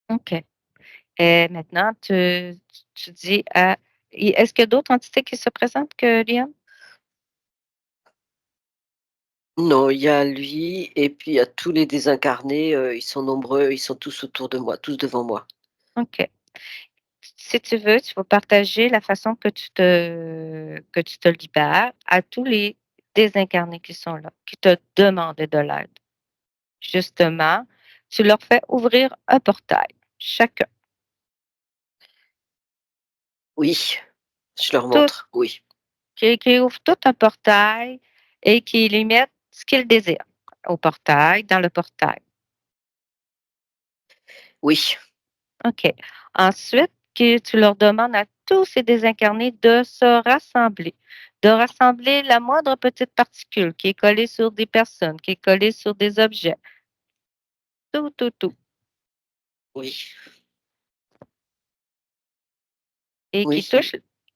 OK. Et maintenant, tu dis à est-ce qu'il y a d'autres entités qui se présentent que Liam? Non, il y a lui et puis il y a tous les désincarnés, ils sont nombreux, ils sont tous autour de moi, tous devant moi. OK. Si tu veux, tu vas partager la façon que tu te libères à tous les désincarnés qui sont là, qui te demandent de l'aide. Justement, tu leur fais ouvrir un portail, chacun. Oui, je leur Tous montre, oui. qui ouvrent tout un portail et qui lui mettent ce qu'ils désirent au portail, dans le portail. Oui, OK. Ensuite, que tu leur demandes à tous ces désincarnés de se rassembler, de rassembler la moindre petite particule qui est collée sur des personnes, qui est collée sur des objets, tout, tout, tout, oui, et oui,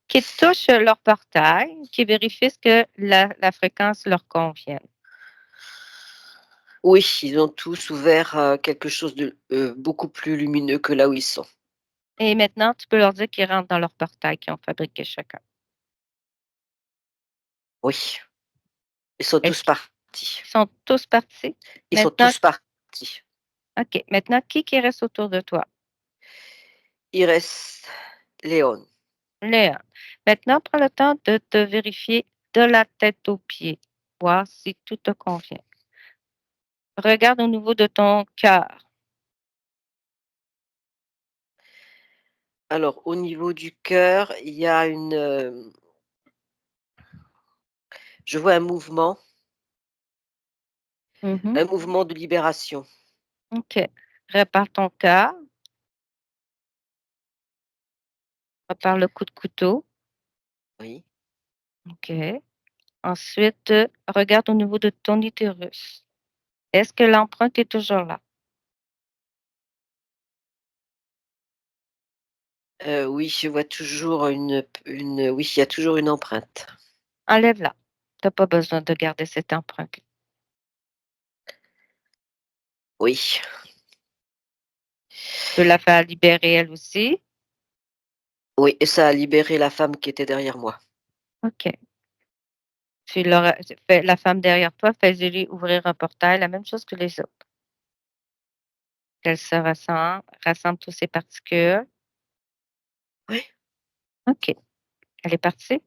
qui touchent leur portail, qui vérifient ce que la fréquence leur convient. oui, ils ont tous ouvert quelque chose de beaucoup plus lumineux que là où ils sont. Et maintenant, tu peux leur dire qu'ils rentrent dans leur portail qu'ils ont fabriqué chacun. Oui, ils sont Est-ce tous qu'ils partis. sont tous partis? Ils sont Maintenant, tous partis. OK. Maintenant, qui reste autour de toi? Il reste Léon. Léa. Maintenant, prends le temps de te vérifier de la tête aux pieds, voir si tout te convient. Regarde au niveau de ton cœur. Alors, au niveau du cœur, il y a je vois Mhm. un mouvement de libération. OK. Répare ton cœur. Répare le coup de couteau. Oui. OK. Ensuite, regarde au niveau de ton utérus. Est-ce que l'empreinte est toujours là? Oui, je vois toujours oui, il y a toujours une empreinte. Enlève-la. Tu n'as pas besoin de garder cette empreinte. Oui, Tu peux la faire libérer elle aussi. oui, et ça a libéré la femme qui était derrière moi. OK. La femme derrière toi, fais-lui ouvrir un portail, la même chose que les autres. Qu'elle se rassemble toutes ces particules. Oui, OK. Elle est partie?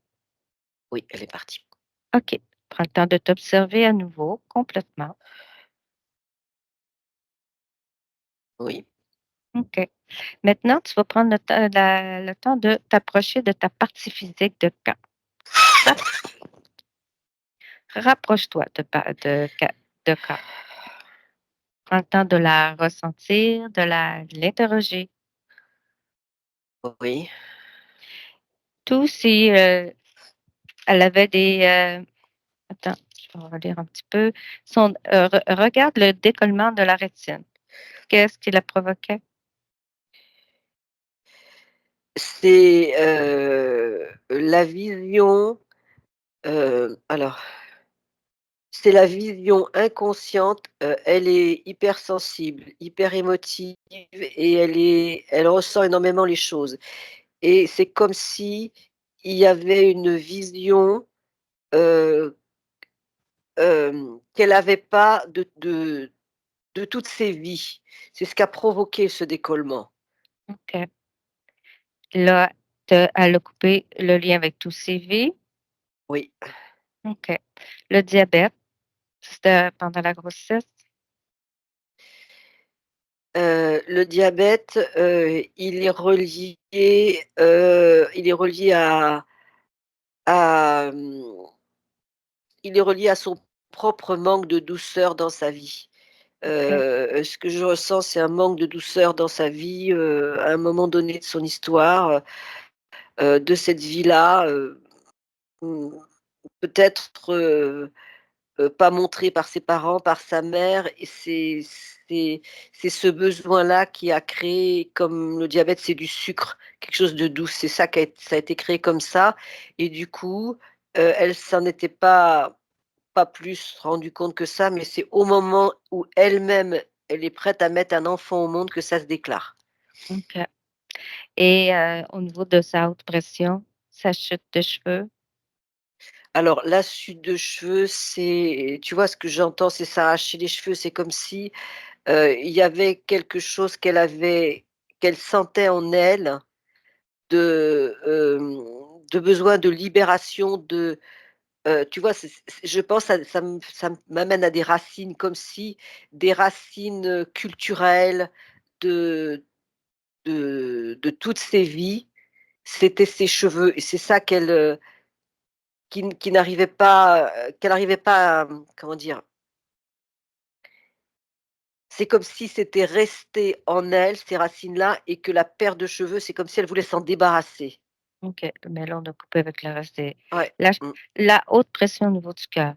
oui, elle est partie. OK. Prends le temps de t'observer à nouveau, complètement. Oui, OK. Maintenant, tu vas prendre le temps de t'approcher de ta partie physique de quand. Rap- Rapproche-toi de quand. Prends le temps de la ressentir, de l'interroger. oui. Tout si elle avait des. Attends, je vais relire un petit peu. Regarde le décollement de la rétine. Qu'est-ce qui la provoquait? C'est, la vision, alors, c'est la vision inconsciente, elle est hypersensible, hyper émotive et elle ressent énormément les choses et c'est comme si il y avait une vision, heu, qu'elle n'avait pas de toutes ses vies. C'est ce qui a provoqué ce décollement. OK. Là, elle a coupé le lien avec tous ses vies. Oui. OK. Le diabète, c'était pendant la grossesse. Le diabète, il est relié à, il est relié à son propre manque de douceur dans sa vie. OK. Ce que je ressens, c'est un manque de douceur dans sa vie, à un moment donné de son histoire, de cette vie-là, mmh, peut-être, pas montré par ses parents, par sa mère et c'est c'est ce besoin-là qui a créé comme le diabète, c'est du sucre, quelque chose de doux. C'est ça qui a ça a été créé comme ça et du coup, elle s'en était pas plus rendue compte que ça, mais c'est au moment où elle-même, elle est prête à mettre un enfant au monde que ça se déclare. OK. Et au niveau de sa haute pression, sa chute de cheveux. Alors la chute de cheveux, c'est tu vois ce que j'entends, c'est s'arracher les cheveux, c'est comme si, il y avait quelque chose qu'elle sentait en elle de besoin de libération tu vois? Je pense à ça m'amène à des racines, comme si des racines, culturelles de de toutes ses vies, c'était ses cheveux et c'est ça qui n'arrivait pas, qu'elle n'arrivait pas à, comment dire? c'est comme si c'était resté en elle, ces racines-là, et que la paire de cheveux, c'est comme si elle voulait s'en débarrasser. OK, mais là, on a coupé avec le reste des Ouais. la Mmh. la haute pression au niveau du cœur.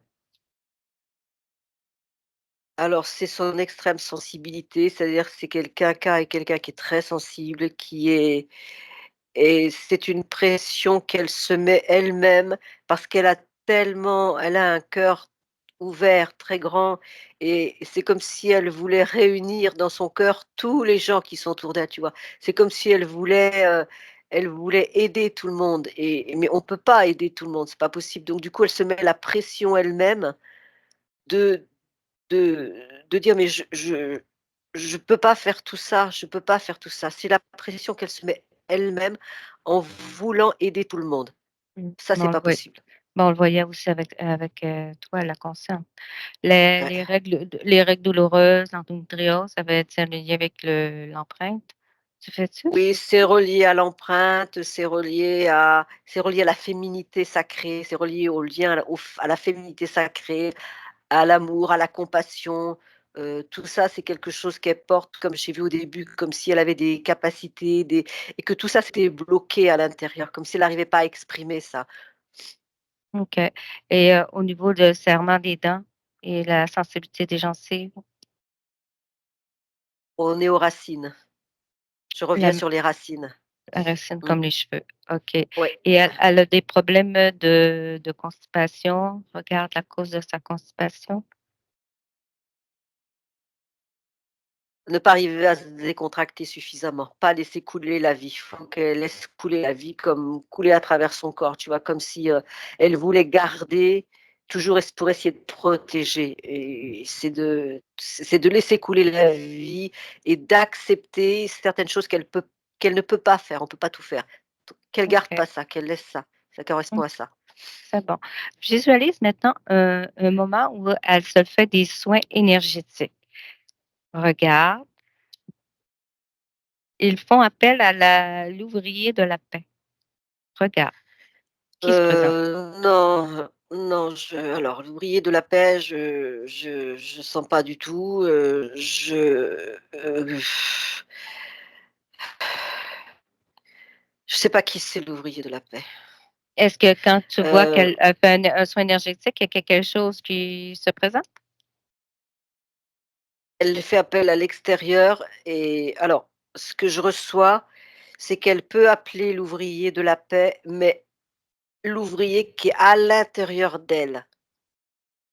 Alors, c'est son extrême sensibilité, c'est-à-dire que c'est quelqu'un qui est très sensible, qui est et c'est une pression qu'elle se met elle-même parce elle a un cœur ouvert, très grand, et c'est comme si elle voulait réunir dans son cœur tous les gens qui sont autour d'elle, tu vois? C'est comme si elle voulait aider tout le monde, mais on peut pas aider tout le monde, c'est pas possible. Donc du coup, elle se met la pression elle-même de de de dire: «Mais je peux pas faire tout ça, je peux pas faire tout ça». C'est la pression qu'elle se met elle-même en voulant aider tout le monde. Ça, Mais c'est pas possible. on le voyait aussi avec, toi, la consciente. Ouais. Les règles douloureuses, l'endométriose, ça avait été un lien avec l'empreinte. Tu fais-tu? Oui, c'est relié à l'empreinte, c'est relié à la féminité sacrée, c'est relié au lien à la féminité sacrée, à l'amour, à la compassion, tout ça, c'est quelque chose qu'elle porte, comme j'ai vu au début, comme si elle avait des capacités, des et que tout ça, c'était bloqué à l'intérieur, comme si elle n'arrivait pas à exprimer ça. OK, et au niveau de serrement des dents et la sensibilité des gencives, On est aux racines. Je reviens la sur les racines. racine Mmh. comme les cheveux. OK, et Ouais. elle a des problèmes, de constipation? Regarde la cause de sa constipation. Ne pas arriver à se décontracter suffisamment, pas laisser couler la vie. Il faut qu'elle laisse couler la vie comme couler à travers son corps, tu vois? Comme si, elle voulait garder toujours pour essayer de protéger, et c'est de laisser couler la vie et d'accepter certaines choses qu'elle ne peut pas faire. On peut pas tout faire. Qu'elle garde OK, pas ça, qu'elle laisse ça. Ça correspond mmh, à ça. c'est bon. Visualise maintenant un moment où elle se fait des soins énergétiques. Regarde, ils font appel à l'ouvrier de la paix. Regarde, qui se présente? Non, non, alors l'ouvrier de la paix, je sens pas du tout, je sais pas qui c'est l'ouvrier de la paix. Est-ce que quand tu vois Heu, qu'elle fait un soin énergétique, il y a quelque chose qui se présente? Elle fait appel à l'extérieur, et alors, ce que je reçois, c'est qu'elle peut appeler l'ouvrier de la paix, mais l'ouvrier qui est à l'intérieur d'elle.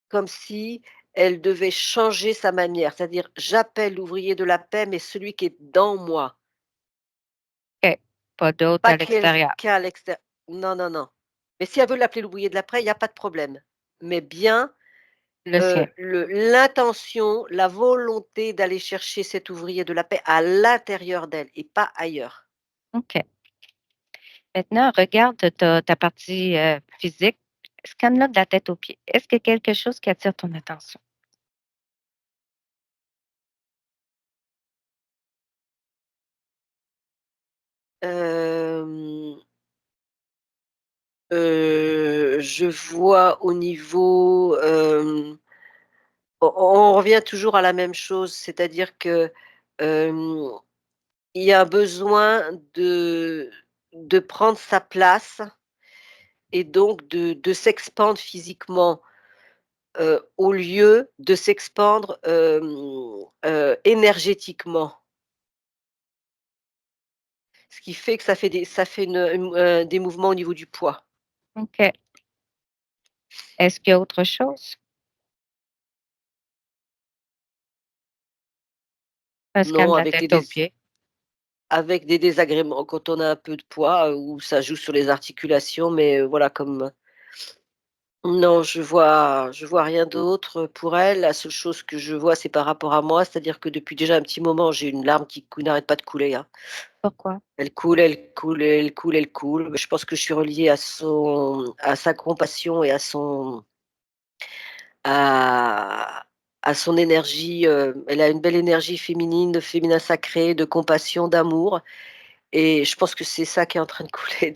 Comme si elle devait changer sa manière, c'est-à-dire: «J'appelle l'ouvrier de la paix, mais celui qui est dans moi». OK, pas d'autre Pas à l'extérieur. quelqu'un à l'extérieur. Non, non, non. Mais si elle veut l'appeler l'ouvrier de l'après, il y a pas de problème. Mais bien, Le sien. le l'intention, la volonté d'aller chercher cet ouvrier de la paix à l'intérieur d'elle et pas ailleurs. OK. Maintenant, regarde ta partie, physique. Scanne-la de la tête aux pieds. Est-ce qu'il y a quelque chose qui attire ton attention? Hem, je vois au niveau, on revient toujours à la même chose, c'est-à-dire que, hem, il y a besoin de prendre sa place et donc de s'expandre physiquement, au lieu de s'expandre, énergétiquement. Ce qui fait que ça fait des mouvements au niveau du poids. OK. Est-ce qu'il y a autre chose? Un scan Non, de la tête aux pieds. avec des désagréments quand on a un peu de poids, où ça joue sur les articulations, mais voilà, comme non, je vois rien d'autre pour elle. La seule chose que je vois, c'est par rapport à moi, c'est-à-dire que depuis déjà un petit moment, j'ai une larme qui n'arrête pas de couler, hein. Pourquoi? Elle coule, elle coule, elle coule, elle coule. Je pense que je suis reliée à sa compassion et à à son énergie, elle a une belle énergie féminine, de féminin sacré, de compassion, d'amour, et je pense que c'est ça qui est en train de couler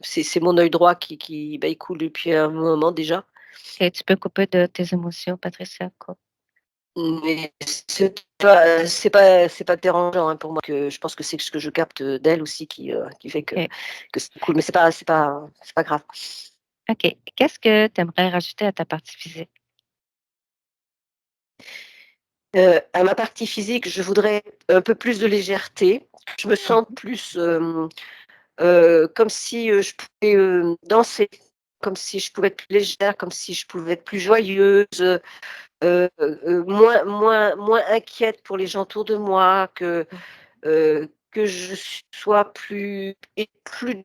c'est mon œil droit qui il coule depuis un moment déjà. OK, tu peux couper de tes émotions, Patricia, coupe. Mais c'est pas dérangeant, hein, pour moi, que je pense que c'est ce que je capte d'elle aussi qui fait OK. que c'est cool, mais c'est pas grave. OK. Qu'est-ce que tu aimerais rajouter à ta partie physique? À ma partie physique, je voudrais un peu plus de légèreté. Je me sens Mmh. plus, comme si, je pouvais, danser, comme si je pouvais être plus légère, comme si je pouvais être plus joyeuse, moins inquiète pour les gens autour de moi, que je sois plus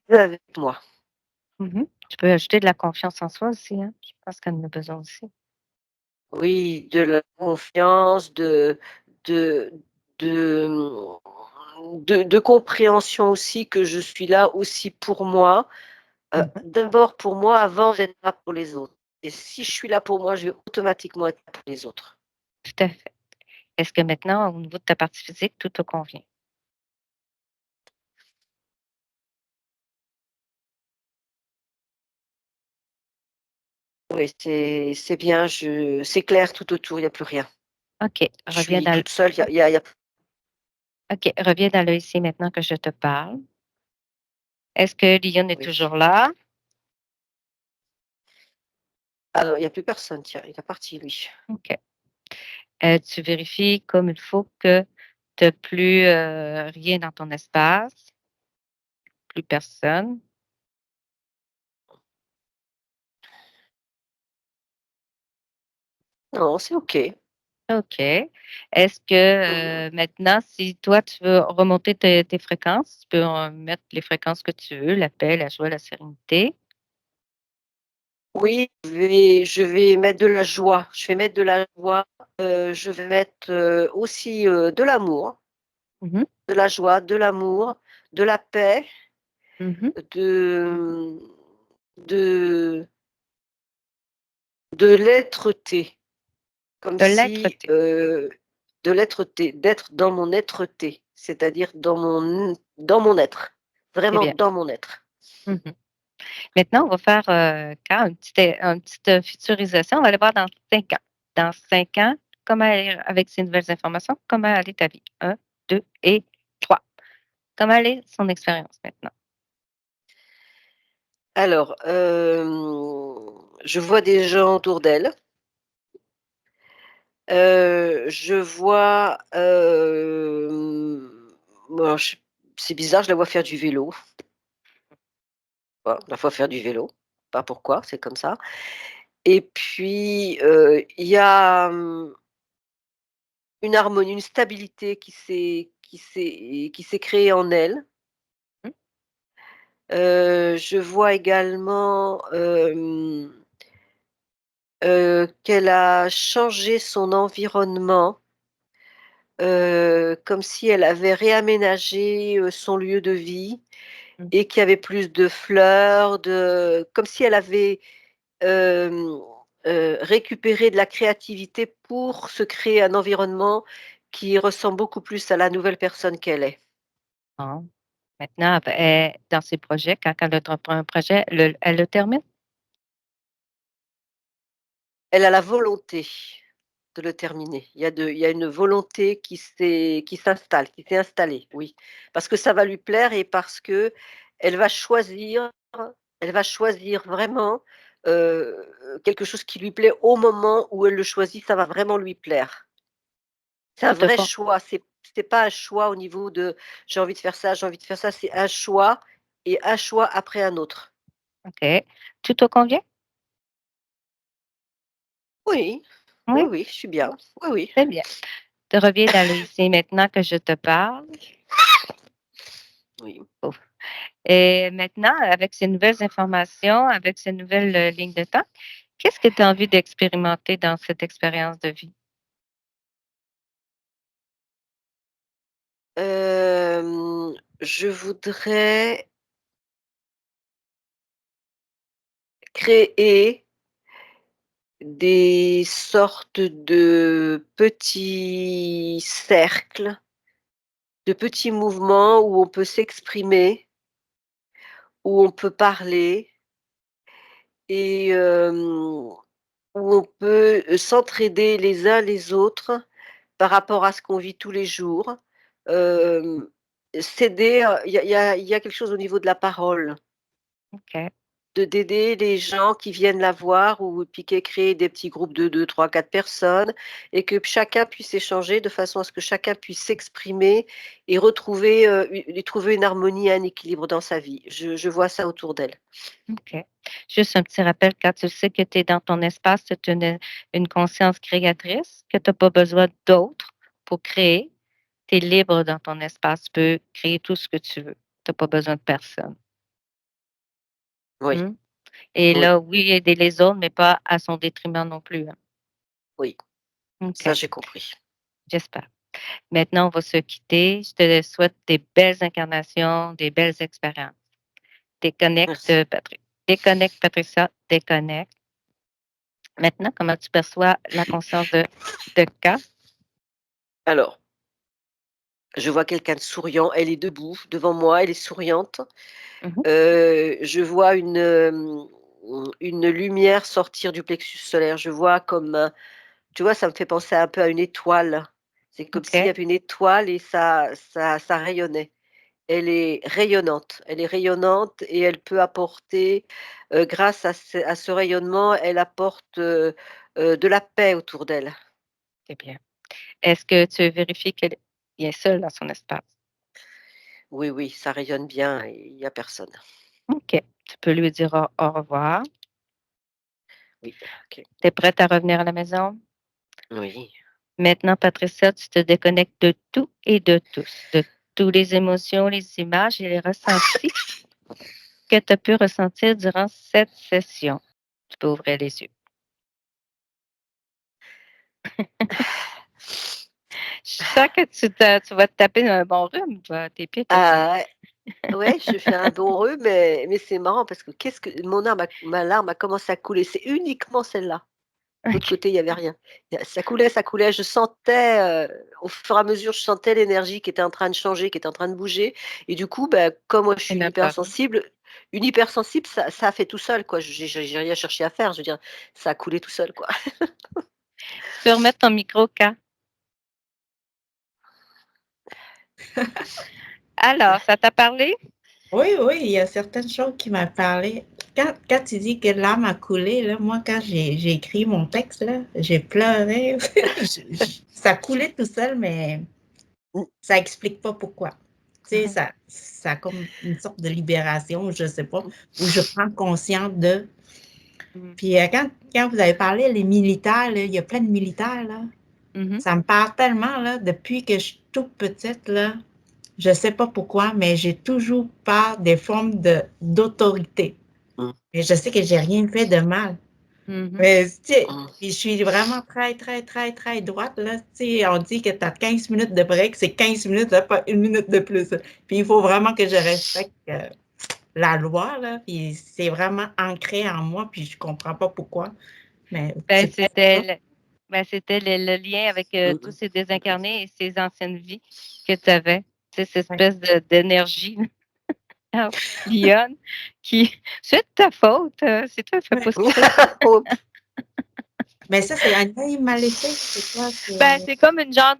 avec moi. Mmh. Tu peux ajouter de la confiance en soi aussi, hein? Je pense qu'elle en a besoin aussi. Oui, de la confiance, de de, de compréhension aussi que je suis là aussi pour moi, Mmh. d'abord pour moi avant d'être là pour les autres et si je suis là pour moi, je vais automatiquement être là pour les autres. Tout à fait. Est-ce que maintenant, au niveau de ta partie physique, tout te convient? Oui, c'est bien, c'est clair tout autour, il y a plus rien. OK. Je Reviens suis dans l toute seule, il y a OK, reviens dans le ici et maintenant que je te parle. Est-ce que Lyon est oui. toujours là? Ah non, il y a plus personne, tiens, il est parti lui. OK. Tu vérifies comme il faut que tu as plus, rien dans ton espace, plus personne. Non, c'est OK. OK. Est-ce Mmh. que, maintenant, si toi, tu veux remonter tes fréquences, tu peux, mettre les fréquences que tu veux, la paix, la joie, la sérénité. Oui, je vais mettre de la joie. Je vais mettre de la joie, je vais mettre, aussi, de l'amour, Mmh mh. de la joie, de l'amour, de la paix, Mmh. de, de de l'être-té, comme De si, l'être-té. de l'être-té, d'être dans mon être-té, c'est-à-dire dans mon être, Très vraiment bien. dans mon être. Mmh mh. Maintenant, on va faire, quand une petite, futurisation. On va aller voir dans 5 ans. Dans 5 ans, comment aller avec ces nouvelles informations, comment allait ta vie? 1, 2 et 3. Comment allait son expérience maintenant? Alors, je vois des gens autour d'elle. Je vois, alors c'est bizarre, je la vois faire du vélo. Voilà, je la vois faire du vélo. Pas pourquoi, c'est comme ça et puis, il y a, une harmonie, une stabilité qui s'est créée en elle. Mmh. Je vois également, qu'elle a changé son environnement, comme si elle avait réaménagé, son lieu de vie Mmh. et qu'il y avait plus de fleurs, comme si elle avait, hem, récupéré de la créativité pour se créer un environnement qui ressemble beaucoup plus à la nouvelle personne qu'elle est. Bon. Maintenant, dans ses projets, quand elle entreprend un projet, elle le termine? Elle a la volonté de le terminer. Il y a une volonté qui s'est installée, oui. Parce que ça va lui plaire et parce qu'elle va choisir elle va choisir vraiment, quelque chose qui lui plaît au moment où elle le choisit, ça va vraiment lui plaire. C'est un Tout te vrai con choix, c'est pas un choix au niveau de: «J'ai envie de faire ça, j'ai envie de faire ça», c'est un choix et un choix après un autre. OK. Tout te convient? Oui, oui, Oui? oui, je suis bien. Oui, oui. Très bien. Tu reviens dans le ici et maintenant que je te parle. Oui. Ouf. Et maintenant, avec ces nouvelles informations, avec ces nouvelles, lignes de temps, qu'est-ce que tu as envie d'expérimenter dans cette expérience de vie? Je voudrais créer des sortes de petits cercles, de petits mouvements où on peut s'exprimer, où on peut parler et où on peut, s'entraider les uns les autres par rapport à ce qu'on vit tous les jours. Hem, S'aider, il y a quelque chose au niveau de la parole. OK. D'aider les gens qui viennent la voir ou puis qui créer des petits groupes de 2, 3, 4 personnes et que chacun puisse échanger de façon à ce que chacun puisse s'exprimer et retrouver, trouver une harmonie et un équilibre dans sa vie. Je vois ça autour d'elle. OK. Juste un petit rappel, quand tu sais que tu es dans ton espace, tu as une conscience créatrice, que tu as pas besoin d'autres pour créer. Tu es libre dans ton espace, tu peux créer tout ce que tu veux. Tu as pas besoin de personne. Oui, Mmh. Et oui, là, oui, aider les autres, mais pas à son détriment non plus, hein. oui, ça OK, j'ai compris. j'espère. Maintenant, on va se quitter. Je te souhaite des belles incarnations, des belles expériences. Déconnecte, Merci. Déconnecte, Patricia, déconnecte. Maintenant, comment tu perçois la conscience de K? Alors, je vois quelqu'un de souriant, elle est debout devant moi, elle est souriante. Mmh. Je vois une lumière sortir du plexus solaire. Je vois comme, tu vois, ça me fait penser un peu à une étoile. C'est comme s'il y OK, avait une étoile et ça rayonnait. Elle est rayonnante et elle peut apporter, grâce à ce rayonnement, elle apporte, de la paix autour d'elle. c'est bien. Est-ce que tu vérifies qu'elle est seule dans son espace? Oui, oui, ça rayonne bien et il y a personne. OK. Tu peux lui dire au revoir. Oui, OK. Tu es prête à revenir à la maison? Oui. Maintenant, Patricia, tu te déconnectes de tout et de tous, de toutes les émotions, les images et les ressentis que tu as pu ressentir durant cette session. Tu peux ouvrir les yeux. Je sens que tu vas te taper un bon rhume, toi. Tu es pire que ça. Ah ouais, je fais un bon rhume, mais c'est marrant parce que qu'est-ce que ma larme a commencé à couler. C'est uniquement celle-là. L'autre OK. côté, il y avait rien. Ça coulait, je sentais, au fur et à mesure, je sentais l'énergie qui était en train de changer, qui était en train de bouger et du coup, bah, comme moi je Il suis n'y en a pas. une hypersensible, ça a fait tout seul, quoi. J'ai rien cherché à faire, je veux dire, ça a coulé tout seul, quoi. Tu peux remettre ton micro, K. Alors, ça t'a parlé? Oui, oui, il y a certaines choses qui m'ont parlé. Quand tu dis que l'âme a coulé, là, moi, quand j'ai écrit mon texte, là, j'ai pleuré. Ça coulait tout seul, mais Mmh, ça explique pas pourquoi. Tu sais, Mmh. ça a comme une sorte de libération, je sais pas, où je prends conscience de. Mmh. Puis quand vous avez parlé, les militaires, là, il y a plein de militaires, là. Mmh. Ça me parle tellement, là, depuis que je suis toute petite, là. Je sais pas pourquoi, mais j'ai toujours peur des formes d'autorité. mmh, Mais je sais que j'ai rien fait de mal. Mmh. Mais, tu sais, mmh. puis je suis vraiment très, très, très, très droite, là. Tu sais, on dit que tu as 15 minutes de break, c'est 15 minutes, là, pas une minute de plus. Puis il faut vraiment que je respecte la loi, là. Puis c'est vraiment ancré en moi, puis je comprends pas pourquoi. Mais Ben, c'est peut-être c'était ça. le c'était le lien avec, Mmh tous mh. ces désincarnés et ces anciennes vies que tu avais. Tu sais, cette Ouais. espèce d'énergie lionne qui c'est de ta faute, c'est toi, fais Ouais. pas ce qu'il faut. Oh, Mais ça, c'est un œil maléfique, c'est quoi? Ben, c'est comme une genre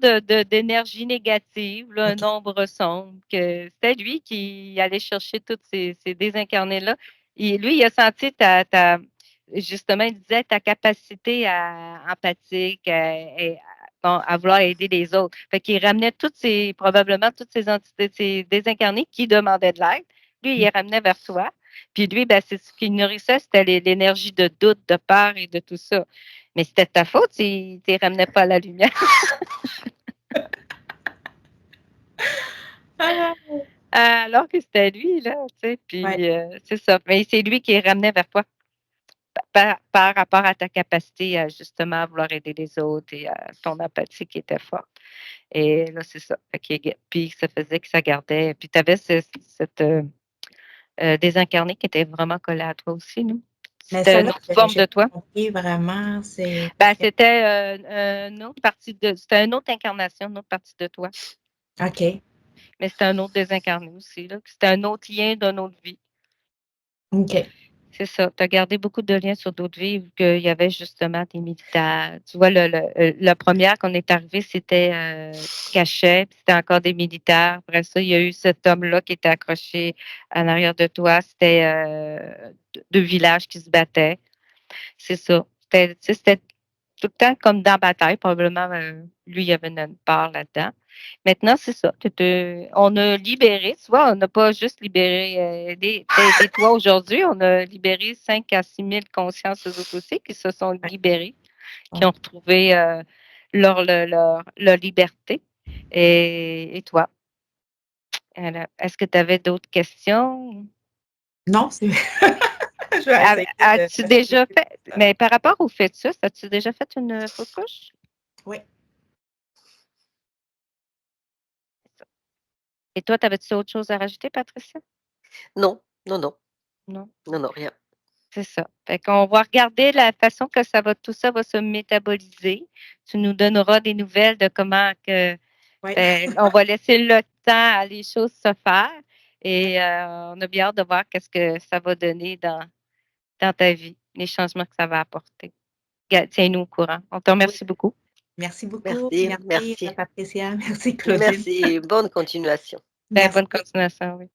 d'énergie négative, là, un OK. ombre sombre que c'était lui qui allait chercher tous ces désincarnés-là et lui, il a senti ta justement, il disait ta capacité à empathique, bon, à vouloir aider les autres. Fait qu'il ramenait toutes ces probablement toutes ces entités, ces désincarnés qui demandaient de l'aide. Lui, il les ramenait vers toi. Puis lui, ben, c'est ce qu'il nourrissait, c'était l'énergie de doute, de peur et de tout ça. Mais c'était de ta faute s'il ne te ramenait pas à la lumière. Ah! Alors que c'était lui, là, tu sais, Ouais. puis, c'est ça. Mais c'est lui qui ramenait vers toi par rapport à ta capacité à justement vouloir aider les autres et à ton empathie qui était forte. Et là, c'est ça. Fait qu'il puis ça faisait que ça gardait puis tu avais cette, désincarné qui était vraiment collé à toi aussi, non? Mais C'était une celle-là, autre forme j'ai de toi? pas compris vraiment, c'est Ben, que c'était, une autre partie de c'était une autre incarnation, une autre partie de toi. OK, Mais c'était un autre désincarné aussi, là. C'était un autre lien d'une autre vie. OK. C'est ça. Tu as gardé beaucoup de liens sur d'autres vies, vu qu'il y avait justement des militaires. Tu vois, la première qu'on est arrivé, c'était Cachet, puis c'était encore des militaires. Après ça, il y a eu cet homme-là qui était accroché en arrière de toi. C'était deux villages qui se battaient. C'est ça. C'était, tu sais, c'était tout le temps comme dans la bataille. Probablement, lui, il y avait une part là-dedans. Maintenant, c'est ça. On a libéré, tu vois, on n'a pas juste libéré des toits aujourd'hui, on a libéré 5 à 6 000 consciences eux autres aussi qui se sont Ouais. libérées, qui Ouais. ont retrouvé leur liberté. Et toi? Alors, est-ce que tu avais d'autres questions? Non, c'est je vais essayer de As-tu déjà fait, mais par rapport au fœtus, as-tu déjà fait une fausse couche? Oui. Et toi, t'avais-tu autre chose à rajouter, Patricia? Non, non, non, Non. non, non, rien. C'est ça. Fait qu'on va regarder la façon que tout ça va se métaboliser. Tu nous donneras des nouvelles de comment que, Oui. on va laisser le temps à les choses se faire. Et on a bien hâte de voir qu'est-ce que ça va donner dans ta vie, les changements que ça va apporter. Tiens-nous au courant. On te Oui. remercie beaucoup. Merci beaucoup. Merci, Merci, merci. Patricia. Merci, Claudine. Merci, bonne continuation. Ben, Merci. bonne continuation, oui.